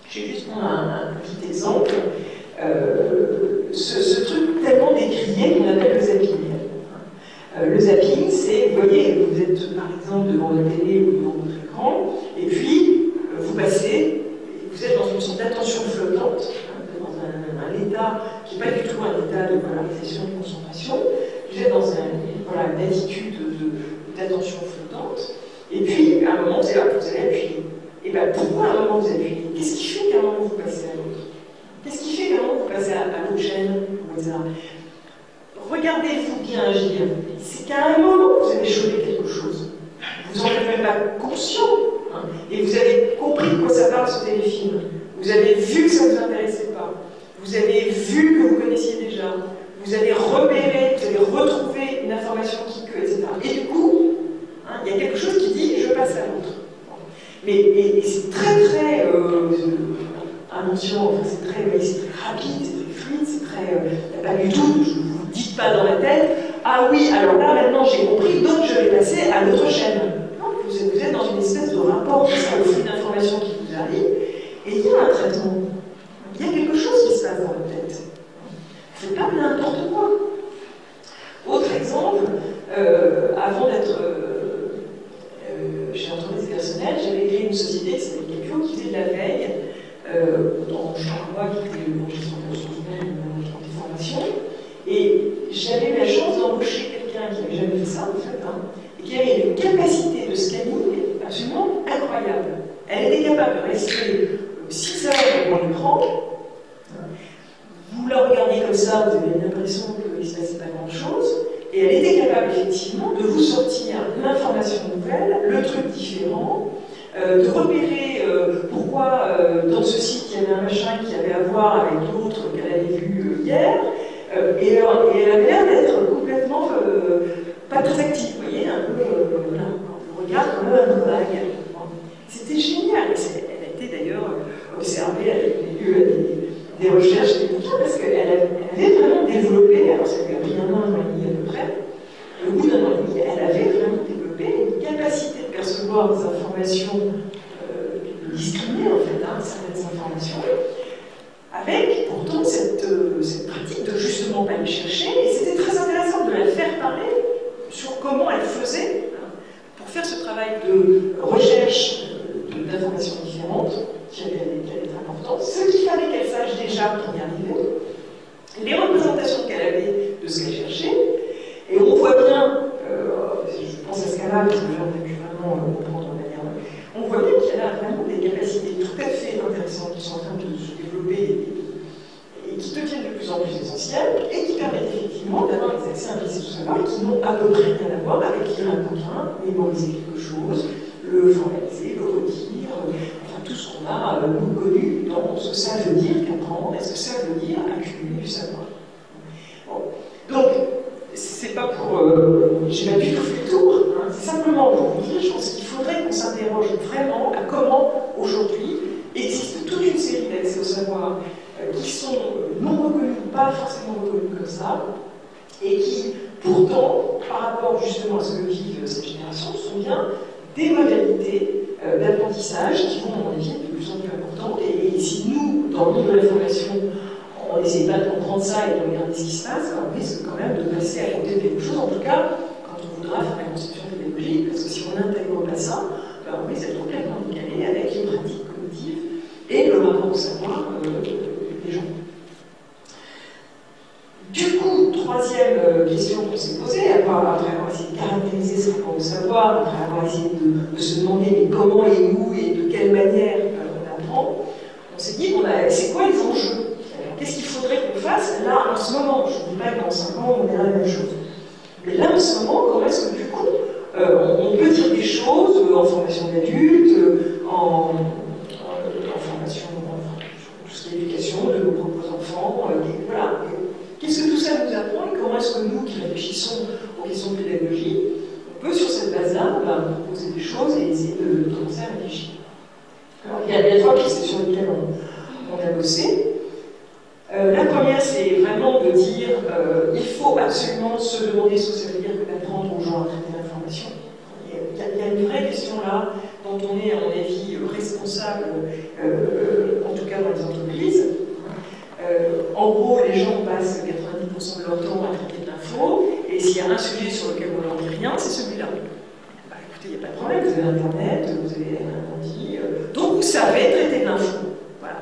Je vais juste prendre un petit exemple. Ce truc tellement décrié qu'on appelle le zapping. Le zapping, c'est, vous voyez, vous êtes par exemple devant la télé ou devant votre écran, et puis vous passez, vous êtes dans une sorte d'attention flottante, dans un état qui n'est pas du tout un état de polarisation, de concentration, vous êtes dans une attitude d'attention flottante, et puis à un moment, c'est là que vous allez appuyer. Et bien pourquoi à un moment vous appuyez? Qu'est-ce qui fait qu'à un moment vous passez à l'autre? Qu'est-ce qui fait qu'à un moment vous passez à l'autre chaîne, etc. Regardez-vous bien agir. C'est qu'à un moment vous avez chopé quelque chose. Vous n'en êtes même pas conscient. Et vous avez compris de quoi ça parle ce téléfilm. Vous avez vu que ça ne vous intéressait pas. Vous avez vu que vous connaissiez déjà. Vous avez repéré, vous avez retrouvé une information qui que, etc. Et du coup, il y a quelque chose qui dit je passe à l'autre. Et c'est très inconscient, enfin, c'est très rapide, c'est très fluide, c'est très. Il n'y a pas du tout, je ne vous dis pas dans la tête, ah oui, alors là maintenant j'ai compris, donc je vais passer à l'autre chaîne. Non, vous êtes dans une espèce de rapport au flux d'informations qui vous arrive, et il y a un traitement. Il y a quelque chose qui se passe dans la tête. C'est pas n'importe quoi. Autre exemple, avant d'être chez Entreprise Personnelle, j'avais créé une société, c'était Capio, qui faisait de la veille dans Charleroi, qui était le gestion de ressources humaines, le management des formations. Et j'avais eu la chance d'embaucher quelqu'un qui n'avait jamais fait ça, en fait, et qui avait une capacité de scanning absolument incroyable. Elle était capable de rester 6 heures devant l'écran. Vous la regardiez comme ça, vous avez l'impression qu'il ne se passait pas grand-chose. Et elle était capable, effectivement, de vous sortir l'information nouvelle, le truc différent, de repérer pourquoi dans ce site il y avait un machin qui avait à voir avec l'autre qu'elle avait vu hier. Et elle avait l'air d'être complètement pas très active, vous voyez, un peu, on regarde comme un peu vague. C'était génial. Elle a été d'ailleurs observée avec des recherches médicales parce qu'elle avait vraiment développé, alors ça lui a pris 1 an et demi à peu près, et au bout d'1 an et demi, elle avait vraiment développé une capacité de percevoir des informations, de discriminer en fait certaines informations, avec pourtant cette pratique de justement pas les chercher, et c'était très intéressant de la faire parler sur comment elle faisait pour faire ce travail de recherche d'informations différentes qui allait être importante, ce qu'il fallait qu'elle sache déjà pour y arriver, les représentations qu'elle avait de ce qu'elle cherchait, et on voit bien, je pense à ce cas-là, parce que j'en ai pu vraiment comprendre de manière, on voit bien qu'elle a vraiment des capacités tout à fait intéressantes qui sont en train de se développer et qui deviennent de plus en plus essentielles et qui permettent effectivement d'avoir des accès à un récit de savoir qui n'ont à peu près rien à voir avec lire un bouquin, mémoriser quelque chose, le formaliser, le redire, enfin tout ce qu'on a nous connu dans ce que ça veut dire qu'apprendre, est-ce que ça veut dire accumuler du savoir. Bon. Donc, c'est pas pour. J'ai pas du tout fait le tour, c'est simplement pour vous dire, je pense qu'il faudrait qu'on s'interroge vraiment à comment aujourd'hui existe toute une série d'accès au savoir qui sont non reconnus, pas forcément reconnus comme ça, et qui, pourtant, par rapport justement à ce que vivent cette génération, sont bien des modalités d'apprentissage qui vont, à mon avis, être de plus en plus importantes. Et si nous, dans le monde de la formation, on n'essaie pas de comprendre ça et de regarder ce qui se passe, on risque quand même de passer à côté de quelque chose, en tout cas, quand on voudra faire la conception pédagogique, parce que si on n'intègre pas ça, on risque d'être complètement décalé avec les pratiques cognitives et le rapport au savoir des gens. Du coup, troisième question qu'on s'est posée, après avoir essayé de caractériser ce rapport au savoir, après avoir essayé de se demander mais comment et où et de quelle manière on apprend, on s'est dit, bon, c'est quoi les enjeux? Qu'est-ce qu'il faudrait qu'on fasse là en ce moment? Je ne dis pas que dans 5 ans on verra la même chose. Mais là en ce moment, comment est-ce que du coup on peut dire des choses en formation d'adultes, en formation, tout ce qui est éducation de nos propres enfants, voilà. Qu'est-ce que tout ça nous apprend et comment est-ce que nous qui réfléchissons aux questions de pédagogie, on peut sur cette base-là proposer des choses et essayer de commencer à réfléchir. Alors il y a 3 pistes sur lesquelles on a bossé. La première, c'est vraiment de dire il faut absolument se demander ce que ça veut dire que d'apprendre aux gens à traiter l'information. Il y a une vraie question là, dont on est, à mon avis, responsable, en tout cas dans les entreprises. En gros, les gens passent 90% de leur temps à traiter de l'info, et s'il y a un sujet sur lequel on ne leur dit rien, c'est celui-là. Bah, écoutez, il n'y a pas de problème, vous avez Internet, vous avez un ordi, donc vous savez traiter de l'info. Voilà.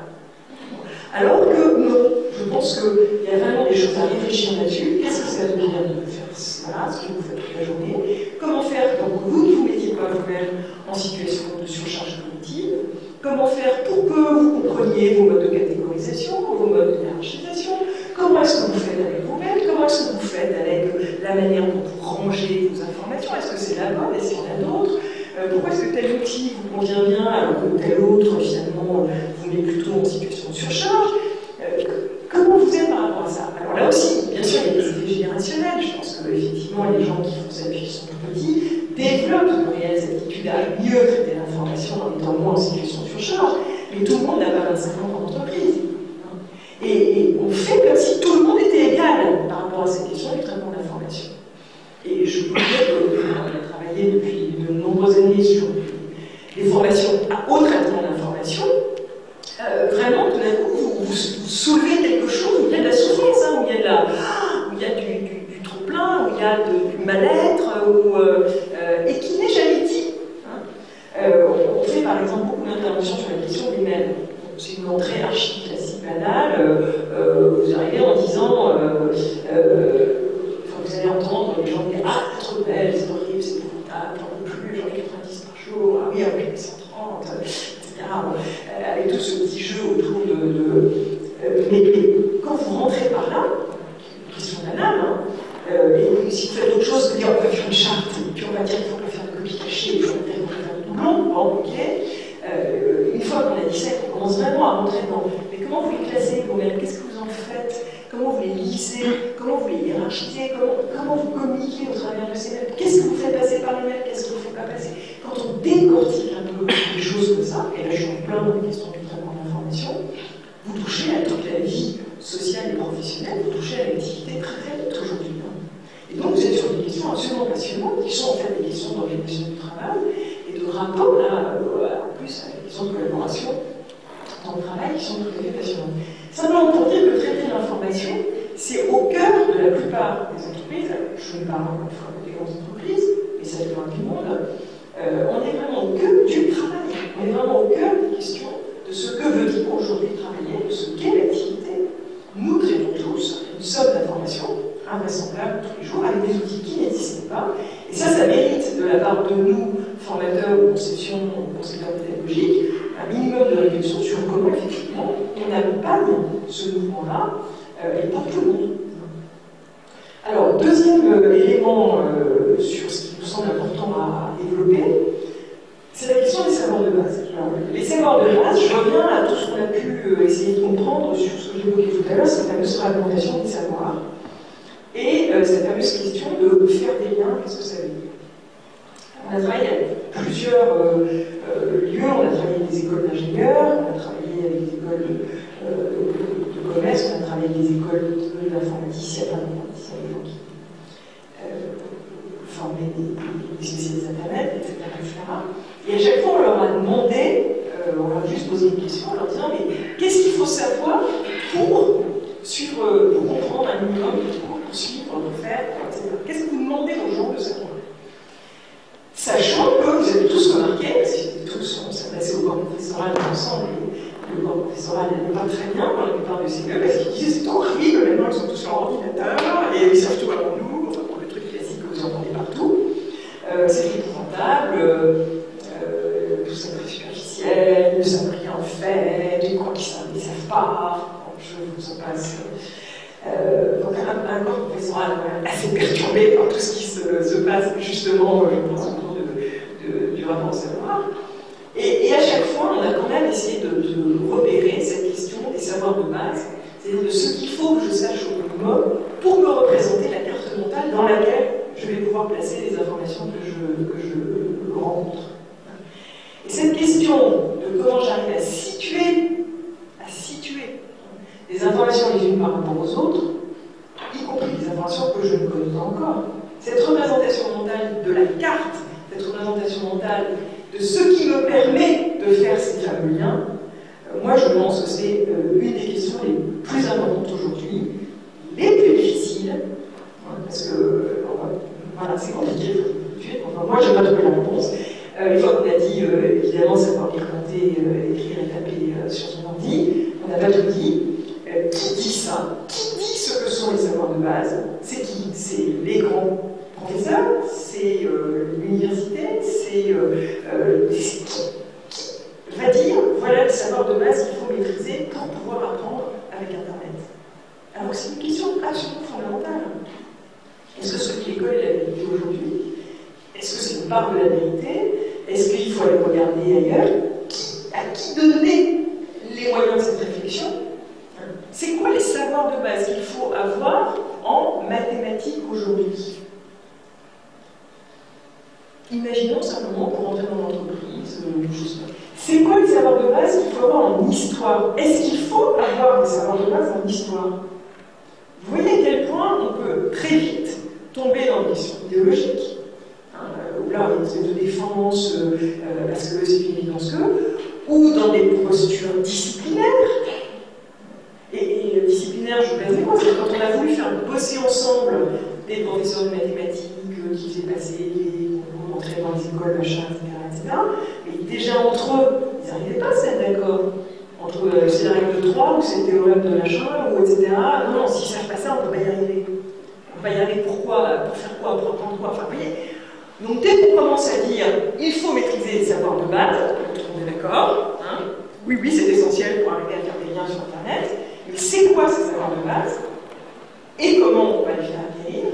Alors que non, je pense qu'il y a vraiment des choses à réfléchir là-dessus. Qu'est-ce que ça veut dire de faire cela, ce que vous faites toute la journée? Comment faire pour que vous ne vous mettiez pas vous-même en situation de surcharge cognitive? Comment faire pour que vous compreniez vos modes de catégorisation, vos modes de hiérarchisation? Comment est-ce que vous faites avec vous-même? Comment est-ce que vous faites avec la manière dont vous rangez vos informations? Est-ce que c'est la bonne? Est-ce qu'il y en a d'autres? Pourquoi est-ce que tel outil vous convient bien alors que tel autre, finalement, vous met plutôt en situation de surcharge? Comment vous êtes par rapport à ça? Alors là aussi, bien sûr, il y a des effets générationnels. Je pense qu'effectivement, les gens qui font ça depuis qu'ils sont tout petits développent de réelles aptitudes à mieux traiter l'information. l'information en étant moins en situation de surcharge, mais tout le monde n'a pas 25 ans en entreprise. Et on fait comme si tout le monde était égal par rapport à cette question du traitement de l'information. Et je peux dire qu'on a travaillé depuis de nombreuses années sur des formations au traitement de l'information. Vraiment, tout d'un coup, vous soulevez quelque chose où il y a de la souffrance, hein, où il y a du trop-plein, où il y a du mal-être, et qui n'est jamais dit. Hein. On fait par exemple beaucoup d'interventions sur la question des mails. C'est une entrée archi-classique banale. Vous arrivez en disant, vous allez entendre les gens dire « Ah, c'est trop belle, c'est horrible, c'est épouvantable, j'en peux plus, j'en ai 90 par jour, ah oui, avec les 130, etc. » Avec tout ce petit jeu autour mais quand vous rentrez par là, question banale, hein, et si vous faites autre chose, vous dire on va faire une charte, puis on va dire qu'il faut pas faire de copie cachée, puis on va dire qu'il faut faire de doublon, bon, ok. Une fois qu'on a dit ça, on commence vraiment à rentrer dans. Mais comment vous les classez vos mails? Qu'est-ce que vous en faites? Comment vous les lisez? Comment vous les hiérarchisez? Comment vous communiquez au travers de ces mails? Qu'est-ce que vous faites passer par les mails? Qu'est-ce que vous ne faites pas passer? Quand on décortique un peu des choses comme ça, et là je suis en plein dans les questions du traitement de l'information, vous touchez à toute la vie sociale et professionnelle, vous touchez à l'activité très très vite aujourd'hui. Et donc vous êtes sur des questions absolument passionnantes, qui sont en fait des questions d'organisation du travail et de rapport, là, en plus, à des questions de collaboration dans le travail qui sont tout à fait passionnantes. Simplement pour dire que traiter l'information, c'est au cœur de la plupart des entreprises. Je ne parle encore une fois des grandes entreprises, mais ça dépend du monde. On est vraiment au cœur du travail. On est vraiment au cœur des questions de ce que veut dire aujourd'hui travailler, de ce qu'est l'activité. Nous traitons tous une somme d'informations invraisemblables tous les jours avec des outils qui n'existaient pas. Et ça mérite de la part de nous, formateurs ou concepteurs pédagogiques, un minimum de réflexion sur comment effectivement on accompagne ce mouvement-là et pour tout le monde. Alors, deuxième élément sur ce qui nous semble important à développer, c'est la question des savoirs de base. Alors, les savoirs de base, je reviens à tout ce qu'on a pu essayer de comprendre sur ce que j'évoquais tout à l'heure, cette fameuse fragmentation des savoirs. Et cette fameuse question de faire des liens, qu'est-ce que ça veut dire? On a travaillé avec plusieurs lieux, on a travaillé avec des écoles d'ingénieurs, on a travaillé avec des écoles de commerce, on a travaillé avec des écoles d'informaticiens, des gens qui formaient des spécialistes Internet, etc., etc. Et à chaque fois, on leur a demandé, on leur a juste posé une question en leur disant mais qu'est-ce qu'il faut savoir pour suivre, pour comprendre un minimum de cours, pour suivre, pour faire, etc. Qu'est-ce que vous demandez aux gens de savoir? Sachant que vous avez tous remarqué, parce que tous, on s'est passé au corps professoral ensemble, et le corps professoral n'allait pas très bien dans la plupart de ces lieux, parce qu'ils disaient c'est horrible, maintenant ils sont tous sur ordinateur, et ils savent tout avant nous, enfin pour les trucs classiques que vous entendez partout. C'est épouvantable, tout ça très superficiel, ils ne savent rien en fait, ils croient qu'ils ne savent pas, bon, je vous en passe. Donc un corps professoral assez perturbé par tout ce qui se passe justement, je pense, autour du rapport au savoir. Et à chaque fois, on a quand même essayé de repérer cette question des savoirs de base, c'est-à-dire de ce qu'il faut que je sache au minimum pour me représenter la carte mentale dans laquelle je vais pouvoir placer les informations que je rencontre. Et cette question de comment j'arrive à situer les informations les unes par rapport aux autres, y compris les informations que je ne connais pas encore, cette représentation mentale de la carte, cette représentation mentale de ce qui me permet de faire ces fameux liens, moi je pense que c'est une des questions les plus importantes aujourd'hui, les plus difficiles, parce que voilà, c'est compliqué tout de suite. Enfin, moi, je n'ai pas trouvé la réponse. Une fois qu'on a dit, évidemment, savoir lire, compter, écrire et taper sur son ordi, on n'a pas tout dit. Qui dit ça? Qui dit ce que sont les savoirs de base? C'est qui? C'est les grands professeurs? C'est l'université? C'est qui va dire, voilà les savoirs de base qu'il faut maîtriser pour pouvoir apprendre avec Internet? Alors c'est une question absolument fondamentale. Est-ce que ce que l'école est la vérité aujourd'hui? Est-ce que c'est une part de la vérité? Est-ce qu'il faut aller regarder ailleurs? À qui donner les moyens de cette réflexion? C'est quoi les savoirs de base qu'il faut avoir en mathématiques aujourd'hui? Imaginons simplement, pour entrer dans l'entreprise, C'est quoi les savoirs de base qu'il faut avoir en histoire? Est-ce qu'il faut avoir des savoirs de base en histoire? Vous voyez à quel point on peut très vite tomber dans des questions idéologiques, où là, on essaie de défense parce que c'est une évidence que, ou dans des postures disciplinaires. Et disciplinaire, je vous laisse dire, c'est quand on a voulu faire bosser ensemble des professeurs de mathématiques qui faisaient passer les concours, entrer dans les écoles, machin, etc. Mais déjà entre eux, ils n'arrivaient pas à se mettre d'accord. Entre c'est la règle de 3 ou c'est le théorème de machin, ou etc. Non, non, s'ils ne savent pas ça, on ne peut pas y arriver. On ne peut pas y arriver pourquoi, pour faire quoi, pour apprendre quoi. Enfin, vous voyez. Donc dès qu'on commence à dire il faut maîtriser les savoirs de base, on est d'accord, hein, oui, oui, c'est essentiel pour arriver à faire des liens sur Internet, mais c'est quoi ces savoirs de base et comment on va les faire acquérir?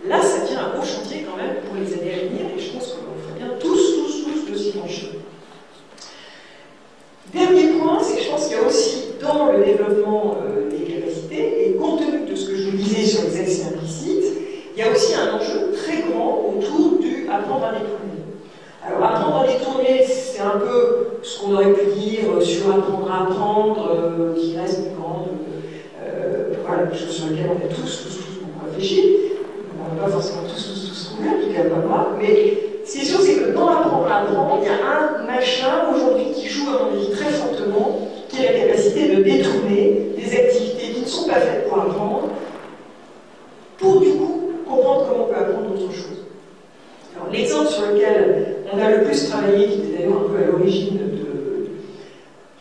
Là, ça devient un beau chantier quand même pour les années à venir, et je pense qu'on ferait bien tous de s'y pencher. Dernier point, c'est que je pense qu'il y a aussi dans le développement des capacités, et compte tenu de ce que je vous disais sur les accès implicites, il y a aussi un enjeu très grand autour du apprendre à détourner. Alors, apprendre à détourner, c'est un peu ce qu'on aurait pu dire sur apprendre à apprendre, qui reste une grande. Voilà, quelque chose sur lequel on a tous beaucoup réfléchi. On n'a pas forcément tous trouvé, en tout cas pas moi. Mais ce qui est sûr, c'est que dans apprendre à apprendre, il y a un machin aujourd'hui qui joue, à mon avis, très fortement, qui est la capacité de détourner des activités qui ne sont pas faites pour apprendre, pour du coup comprendre comment on peut apprendre d'autres choses. Alors, l'exemple sur lequel on a le plus travaillé, qui était d'ailleurs un peu à l'origine de.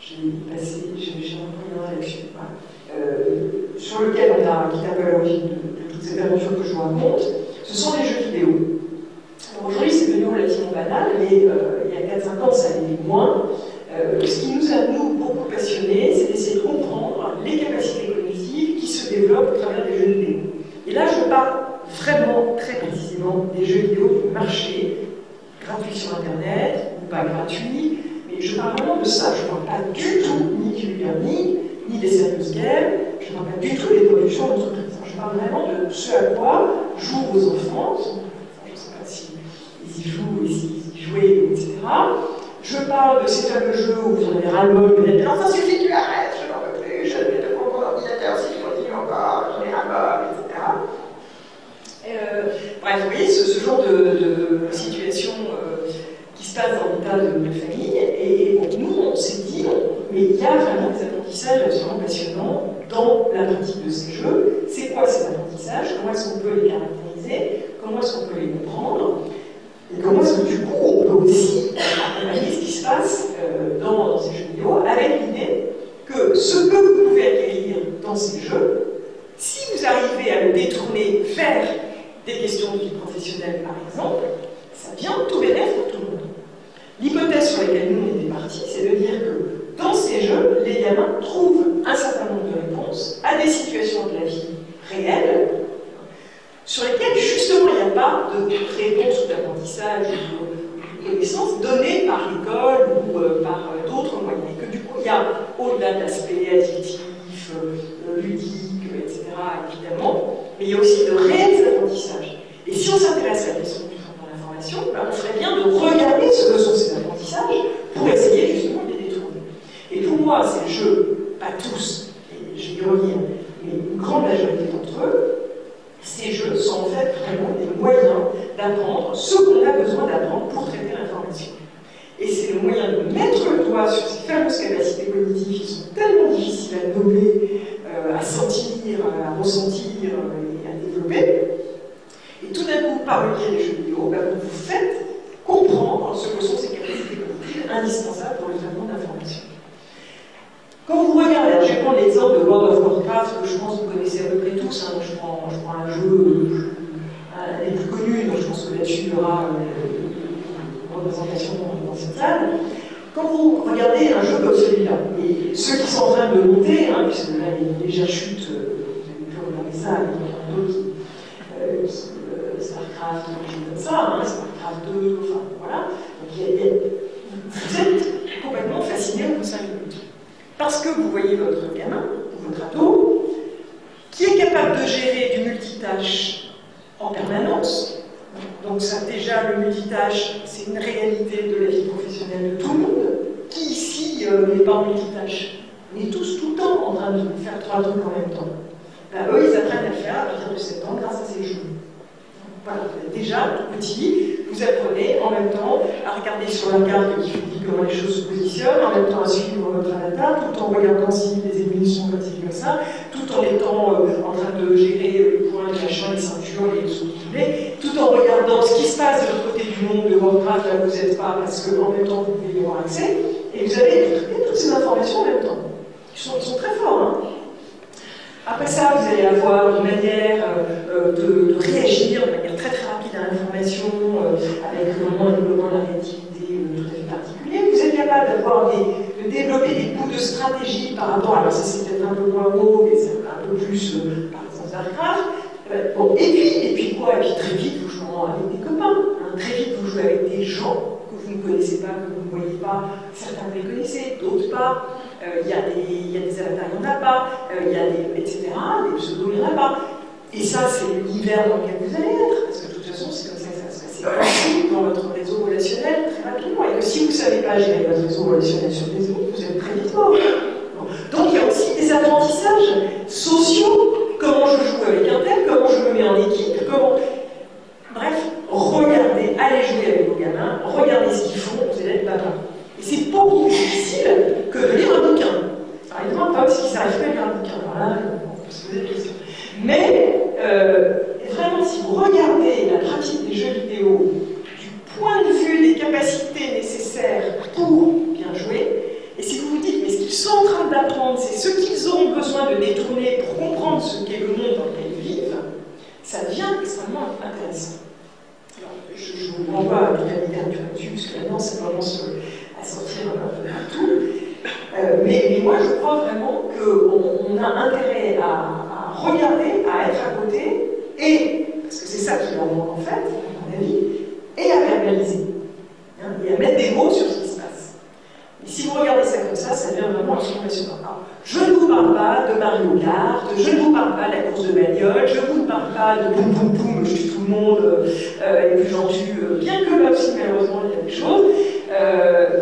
J'ai un peu là-dessus. Sur lequel qui est un peu à l'origine de toute cette aventure que je vous raconte, ce sont les jeux vidéo. Aujourd'hui, c'est devenu relativement banal, mais il y a 4-5 ans, ça allait moins. Ce qui nous a, nous, beaucoup passionnés, c'est d'essayer de comprendre les capacités cognitives qui se développent au travers des jeux vidéo. Et là, je parle vraiment, très précisément, des jeux vidéo du marché, gratuits sur Internet, ou pas gratuits, mais je parle vraiment de ça. Je ne parle pas du tout ni du learning, ni des serious games, je ne parle pas du tout des productions d'entreprises. Je parle vraiment de ce à quoi jouent vos enfants, je ne sais pas s'ils y jouent et s'ils y jouaient, etc. Je parle de ces fameux jeux où vous en avez ras-le-bol, vous dites non, ça suffit, tu arrêtes, je n'en peux plus, je vais te prendre mon ordinateur si je continue encore, j'en ai ras-le-bol, etc. Bref, vous voyez, ce genre de situation qui se passe dans des tas de familles, et bon, nous, on s'est dit, mais il y a vraiment des apprentissages absolument passionnants dans la pratique de ces jeux. C'est quoi ces apprentissages? Comment est-ce qu'on peut les caractériser? Comment est-ce qu'on peut les comprendre? Et comment est-ce que du coup, on peut aussi accompagner ce qui se passe dans ces jeux vidéo, avec l'idée que ce que vous pouvez acquérir dans ces jeux, si vous arrivez à le détourner vers des questions de vie professionnelle, par exemple, ça vient tout bénéfice pour tout le monde. L'hypothèse sur laquelle nous on était partis, c'est de dire que dans ces jeux, les gamins trouvent un certain nombre de réponses à des situations de la vie réelles, sur lesquelles justement il n'y a pas de réponse ou d'apprentissage ou de connaissances données par l'école ou par d'autres moyens. Et que du coup, il y a, au-delà de l'aspect addictif, ludique, etc., évidemment, mais il y a aussi de réels apprentissages. Et si on s'intéresse à la question du fond de l'information, ben, on ferait bien de regarder ce que sont ces apprentissages pour essayer justement de les détourner. Et pour moi, ces jeux, pas tous, et je vais y revenir, mais une grande majorité d'entre eux, ces jeux sont en fait vraiment des moyens d'apprendre ce qu'on a besoin d'apprendre pour traiter l'information. Et c'est le moyen de mettre le doigt sur ces fameuses capacités cognitives qui sont tellement difficiles à nommer, à sentir, à ressentir et à développer. Et tout d'un coup, par le biais des jeux vidéo, ben, vous faites comprendre ce que sont ces capacités cognitives indispensables pour le traitement d'informations. Quand vous regardez, je vais prendre l'exemple de World of Warcraft, que je pense que vous connaissez à peu près tous, hein, je prends un jeu les plus connus, donc je pense que là-dessus il y aura une représentation dans cette salle. Quand vous regardez un jeu comme celui-là, et ceux qui sont en train de le monter, hein, puisque là il y a une légère chute, vous avez pu regarder ça, il y en a d'autres qui Starcraft, comme ça, hein, Starcraft 2, enfin voilà. Donc, vous êtes complètement fasciné au bout de 5 minutes. Parce que vous voyez votre gamin, votre ado, qui est capable de gérer du multitâche en permanence, Donc ça, déjà, le multitâche, c'est une réalité de la vie professionnelle de tout le monde. Qui ici n'est pas en multitâche? On est tous tout le temps en train de faire 3 trucs en même temps. Ben, eux, ils apprennent à le faire à partir de 7 ans grâce à ces jeux. Voilà, déjà, tout petit, vous apprenez en même temps à regarder sur la carte qui vous dit comment les choses se positionnent, en même temps à suivre votre avatar, tout en regardant si les ennemis sont comme ci, comme ça, tout en étant en train de gérer les points, les machins, les ceintures, les sous tout en regardant ce qui se passe de l'autre côté du monde de Warcraft, là où vous n'êtes pas, parce qu'en même temps vous pouvez y avoir accès, et vous avez toutes ces informations en même temps. Ils sont très forts, hein. Après ça, vous allez avoir une manière de réagir de manière très très rapide à l'information, avec vraiment un développement de la réactivité tout à fait particulier. Vous êtes capable de développer des bouts de stratégie par rapport, alors ça c'est peut-être un peu moins haut, mais c'est un peu plus par exemple Warcraft. Bon, et puis quoi? Et puis très vite, vous jouez avec des copains. Hein. Très vite, vous jouez avec des gens que vous ne connaissez pas, que vous ne voyez pas. Certains vous les connaissez, d'autres pas. Il y a des avatars, il n'y en a pas. Il y a des, etc. Des pseudos, il n'y en a pas. Et ça, c'est l'univers dans lequel vous allez être. Parce que de toute façon, c'est comme ça que ça se passe. C'est possible dans votre réseau relationnel très rapidement. Et que si vous ne savez pas gérer votre réseau relationnel sur Facebook, vous êtes très vite mort. Donc il y a aussi des apprentissages sociaux. Comment je joue avec un tel, comment je me mets en équipe, comment... Bref, regardez, allez jouer avec vos gamins, regardez ce qu'ils font, vous allez être papa. Et c'est beaucoup plus difficile que de lire un bouquin. Alors évidemment, pas parce qu'ils n'arrivent pas à lire un bouquin. Alors là, on peut se poser des questions. Mais, vraiment, si vous regardez la pratique des jeux vidéo du point de vue des capacités nécessaires pour bien jouer, et si vous vous dites, mais ce qu'ils sont en train d'apprendre, c'est ce qu'ils ont besoin de détourner pour comprendre ce qu'est le monde dans lequel ils vivent, ça devient extrêmement intéressant. Alors, je vous renvoie à toute la littérature là-dessus, parce que maintenant, ça commence à sortir un peu partout. Mais moi, je crois vraiment qu'on a intérêt à regarder, à être à côté, et, parce que c'est ça qui leur manque en fait, à mon avis, et à verbaliser. Hein, et à mettre des mots sur ce qui se passe. Et si vous regardez ça comme ça devient vraiment absolument passionnant. Alors, je ne vous parle pas de Mario Kart, je ne vous parle pas de la course de bagnole, je ne vous parle pas de boum boum boum, je tue tout le monde, et puis j'en tue, bien que là aussi, malheureusement, il y a des choses.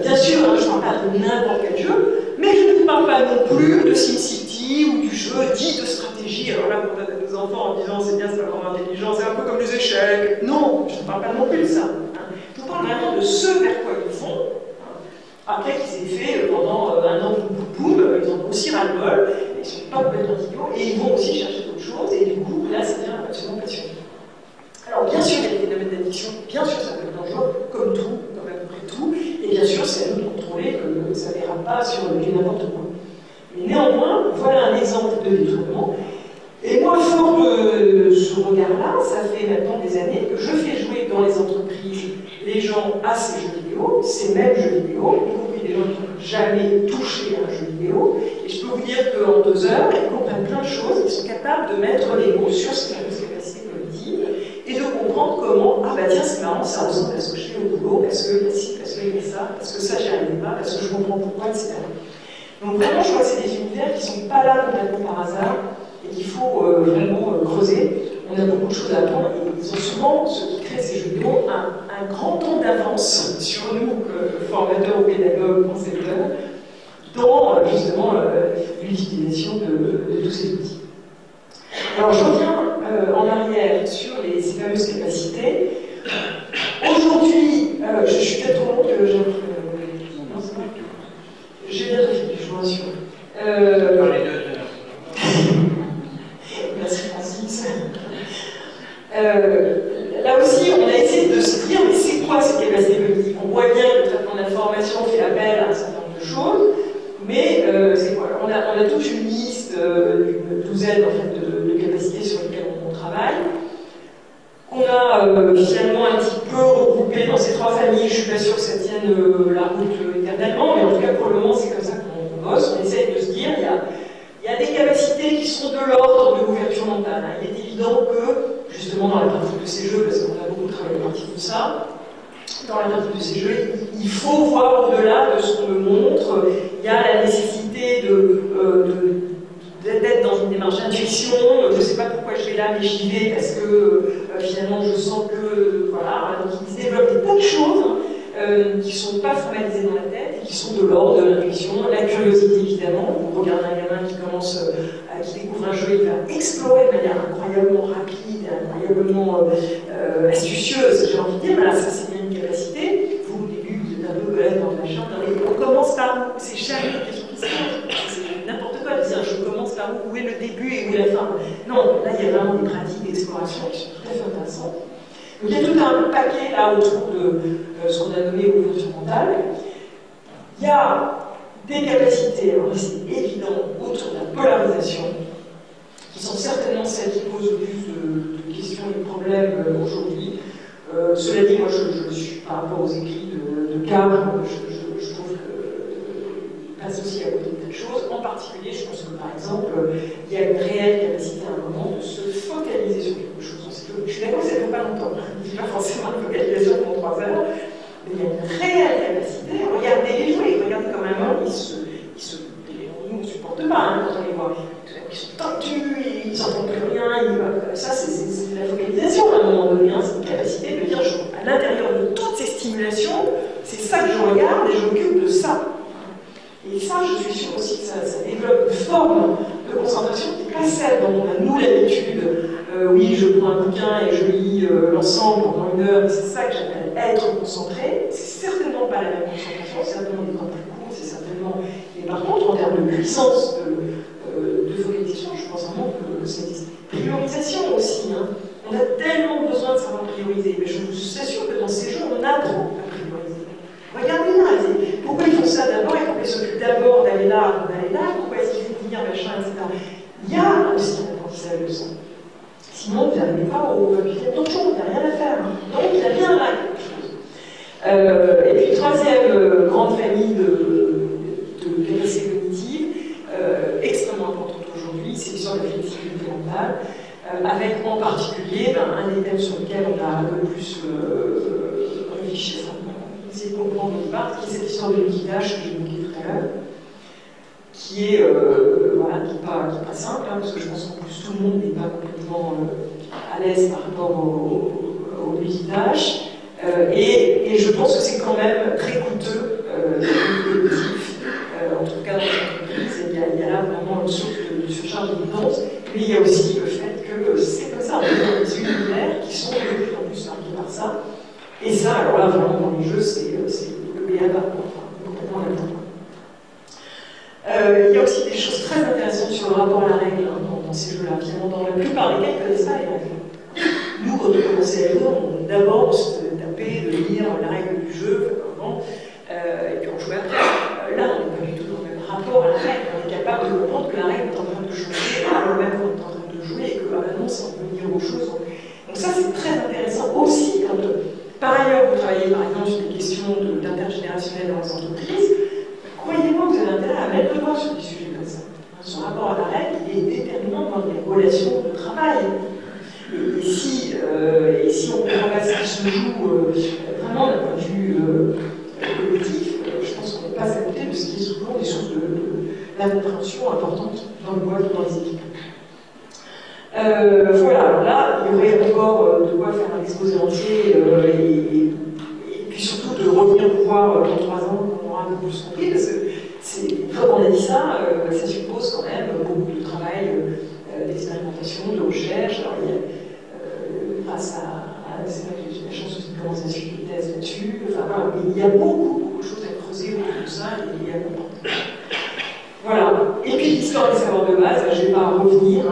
Bien sûr, hein, je ne parle pas de n'importe quel jeu, mais je ne vous parle pas non plus de SimCity ou du jeu dit de stratégie. Alors là, pour donner à nos enfants en disant c'est bien, c'est pas vraiment intelligent, c'est un peu comme les échecs. Non, je ne parle pas non plus de ça. Hein. Je vous parle vraiment de ce vers quoi ils vont. Après qu'ils aient fait pendant un an boum, ils ont aussi ras-le-bol, ils ne sont pas complètement idiots, et ils vont aussi chercher d'autres choses, et du coup, là, ça devient absolument passionnant. Alors, bien sûr, il y a des phénomènes d'addiction, bien sûr, ça peut être dangereux, comme tout, comme à peu près tout, et bien sûr, c'est à nous de contrôler que ça ne dérape pas sur n'importe quoi. Mais néanmoins, voilà un exemple de détournement, et moi, fort de ce regard-là, ça fait maintenant des années que je fais jouer dans les entreprises les gens à ces jeux vidéo, ces mêmes jeux vidéo, y compris des gens qui n'ont jamais touché à un jeu vidéo, et je peux vous dire qu'en 2 heures, ils comprennent plein de choses, ils sont capables de mettre les mots sur ces capacités cognitives, et de comprendre comment, ah bah tiens, c'est marrant, ça ressemble à ce que je fais au boulot, parce que ci, parce qu'il y a ça, parce que ça, j'y arrive pas, parce que je comprends pourquoi, etc. Donc vraiment, je crois que c'est des univers qui ne sont pas là complètement par hasard, et qu'il faut vraiment creuser. On a beaucoup de choses à apprendre, et ils ont souvent, ceux qui créent ces jeux vidéo, un grand temps d'avance sur nous, formateurs ou pédagogues, concepteurs, dans justement l'utilisation de tous ces outils. Alors je reviens en arrière sur ces fameuses capacités. Aujourd'hui, je suis peut-être trop long que j'ai bien fini, je vous rassure. Merci Francis. Là aussi, on a essayé de se dire, mais c'est quoi cette capacité cognitive? On voit bien que le traitement d'information fait appel à un certain nombre de choses, mais c'est quoi? On a tous une liste, une douzaine en fait, de capacités sur lesquelles on travaille, qu'on a finalement un petit peu regroupé dans ces 3 familles. Je ne suis pas sûre que ça tienne la route éternellement, mais en tout cas pour le moment c'est comme ça qu'on bosse. On essaye de se dire, il y a des capacités qui sont de l'ordre de l'ouverture mentale. Il est évident que, justement dans la pratique de ces jeux, parce qu'on a beaucoup travaillé à partir de ça, dans la pratique de ces jeux, il faut voir au-delà de ce qu'on me montre. Il y a la nécessité d'être dans une démarche d'intuition. Je ne sais pas pourquoi je vais là, mais j'y vais parce que finalement je sens que, voilà, pas formalisés dans la tête et qui sont de l'ordre de l'intuition, la curiosité évidemment. Vous regardez un gamin qui qui découvre un jeu, il va explorer de manière incroyablement rapide, incroyablement astucieuse, j'ai envie de dire, voilà, ça c'est bien une capacité. Vous, au début, vous êtes un peu collègue dans le machin, on commence par où? C'est jamais une question qui se pose. C'est n'importe quoi de dire je commence par où est le début et où est la fin. Non, là il y a vraiment des pratiques d'exploration qui sont tout à fait intéressantes. Donc il y a tout un paquet là autour de ce qu'on a nommé ouverture mentale. Il y a des capacités, alors c'est évident, autour de la polarisation, qui sont certainement celles qui posent le plus de questions et de problèmes aujourd'hui. Cela dit, moi je suis par rapport aux écrits de Carr, je trouve que passe aussi à côté de telle chose. En particulier, je pense que par exemple, il y a une réelle capacité à un moment de se focaliser sur quelque chose. Je suis d'accord, ça ne fait pas longtemps. Je ne dis pas forcément une focalisation pendant 3 heures, mais il y a une réelle capacité. Regardez les jouets, regardez comme un homme, nous on ne supporte pas hein, quand on les voit. Ils sont tendus, ils n'entendent plus rien. Ça, c'est de la focalisation à un moment donné. Hein, c'est une capacité de dire à l'intérieur de toutes ces stimulations, c'est ça que je regarde et je m'occupe de ça. Et ça, je suis sûre aussi que ça développe une forme de concentration qui n'est pas celle dont on a nous l'habitude. Oui, je prends un bouquin et je lis l'ensemble pendant 1 heure, c'est ça que j'appelle être concentré. C'est certainement pas la même concentration, c'est certainement des temps plus courts, c'est certainement. Et par contre, en termes de puissance de focalisation, je pense vraiment que c'est priorisation aussi. Hein. On a tellement besoin de savoir prioriser, mais je vous assure que dans ces jeux, on apprend à prioriser. Regardez là, pourquoi ils font ça d'abord et pourquoi ils s'occupent d'abord d'aller là, pourquoi est-ce qu'ils font venir machin, etc. Il y a aussi un apprentissage de ça. Sinon, vous n'arrivez pas au donjon, il n'y a rien à faire. Hein. Donc, il y a bien là quelque chose. Et puis, troisième grande famille de capacités cognitives, extrêmement importante aujourd'hui, c'est l'histoire de la flexibilité mentale, avec en particulier un des thèmes sur lequel on a le plus réfléchi, essayer de comprendre au départ, qui est cette histoire de liquidage que j'ai évoquée tout à l'heure, qui est voilà, qui est pas simple, hein, parce que je pense qu'en plus tout le monde n'est pas complètement à l'aise par rapport au liquidage, et je pense que c'est quand même très coûteux et collectif, en tout cas dans l'entreprise, il y a là vraiment une sorte de surcharge de dépenses, mais il y a aussi le fait que c'est comme ça, on est dans des univers qui sont de plus en plus marqués par ça, et ça, alors là, vraiment, dans les jeux, c'est le BABA, enfin, complètement là-dedans. Il y a aussi des choses très intéressantes sur le rapport à la règle hein, dans ces jeux-là. Finalement, dans la plupart des cas, ils ne connaissent pas les règles. Nous, quand on commençait à jouer, d'abord, on se tapait de lire la règle du jeu, et puis on jouait après. Là, on n'est pas du tout dans le même rapport à la règle. On est capable de comprendre que la règle est en train de changer, alors même qu'on est en train de jouer, et que, ah ben non, ça, on peut dire autre chose. Donc ça, c'est très intéressant aussi quand par ailleurs, vous travaillez par exemple sur des questions d'intergénérationnel dans les entreprises. Croyez-moi que vous avez intérêt à mettre le doigt sur des sujets comme ça. Son rapport à la règle est déterminant dans les relations de travail. Et si on comprend pas ce qui se joue vraiment d'un point de vue collectif, je pense qu'on n'est pas à côté de ce qui est souvent des sources d'incompréhension importantes dans le boîte ou dans les équipes. Voilà, alors là, il y aurait encore de quoi faire un exposé entier et puis surtout de revenir vous voir dans 3 ans quand on aura un peu plus compris, parce que une fois qu'on a dit ça, ça suppose quand même beaucoup de travail d'expérimentation, de recherche. Alors, il y a, grâce à c'est vrai que j'ai la chance de commencer à suivre des thèses là-dessus, enfin voilà, mais il y a beaucoup de choses à creuser autour de ça et à comprendre. Voilà, et puis l'histoire des savoirs de base, je ne vais pas revenir.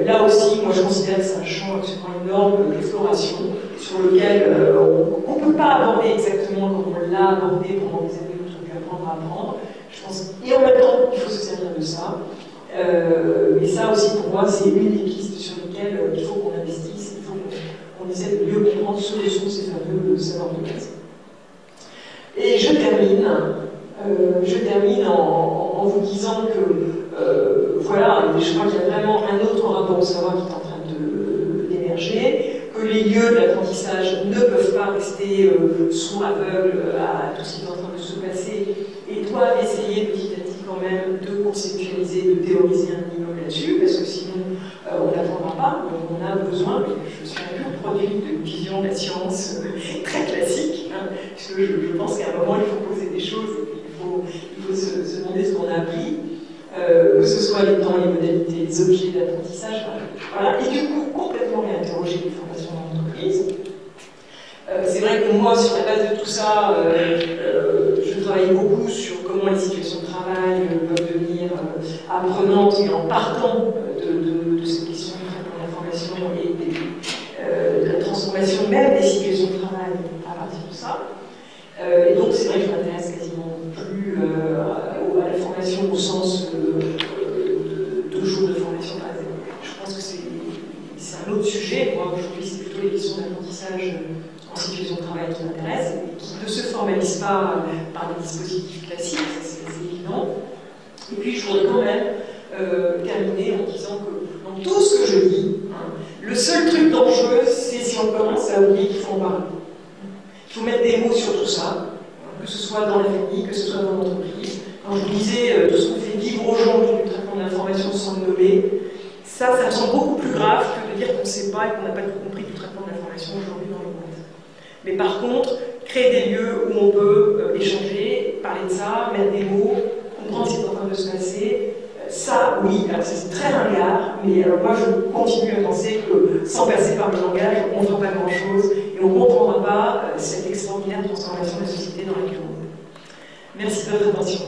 Là aussi, moi je considère que c'est un champ absolument énorme d'exploration sur lequel on ne peut pas aborder exactement comme on l'a abordé pendant des années où on a pu apprendre à apprendre. Je pense, et en même temps, il faut se servir de ça. Mais ça aussi, pour moi, c'est une des pistes sur lesquelles il faut qu'on investisse, il faut qu'on essaie de mieux comprendre ce que sont ces fameux savoirs de base. Et je termine en vous disant que voilà, je crois qu'il y a vraiment un autre rapport au savoir qui est en train d'émerger, que les lieux de l'apprentissage ne peuvent pas rester sourds, aveugles à tout ce qui est en train de se passer et doivent essayer petit à petit quand même de conceptualiser, de théoriser un minimum là-dessus, parce que sinon on n'apprendra pas, donc on a besoin, je suis un pur produit d'une vision de la science très classique, hein, puisque je pense qu'à un moment, il faut poser des choses, il faut se demander ce qu'on a appris, que ce soit les temps, les modalités, les objets d'apprentissage, voilà, et du coup, complètement réinterroger les formations dans l'entreprise. C'est vrai que moi, sur la base de tout ça, je travaille beaucoup sur comment les situations de travail peuvent devenir apprenantes et en partant de cette question de traitement d'information et de la transformation même des situations de travail à partir de ça. Et donc, c'est vrai que je m'intéresse quasiment plus à la formation au sens de 2 jours de formation, par exemple. Je pense que c'est un autre sujet. Moi, aujourd'hui, c'est plutôt les questions d'apprentissage en situation de travail qui m'intéressent, et qui ne se formalisent pas par des dispositifs classiques, c'est évident. Et puis, je voudrais quand même terminer en disant que dans tout ce que je dis, hein, le seul truc dangereux, c'est si on commence à oublier qu'il faut en parler. Il faut mettre des mots sur tout ça, que ce soit dans la famille, que ce soit dans l'entreprise. Quand je vous disais tout ce qu'on fait vivre aux gens autour du traitement de l'information sans le nommer, ça me semble beaucoup plus grave que de dire qu'on ne sait pas et qu'on n'a pas tout compris du traitement de l'information aujourd'hui dans le monde. Mais par contre, créer des lieux où on peut échanger, parler de ça, mettre des mots, comprendre ce qui est en train de se passer, ça, oui, c'est très ringard, mais moi je continue à penser que sans passer par le langage, on ne fera pas grand-chose et on ne comprendra pas cette extraordinaire transformation de la société dans laquelle on est. Merci de votre attention.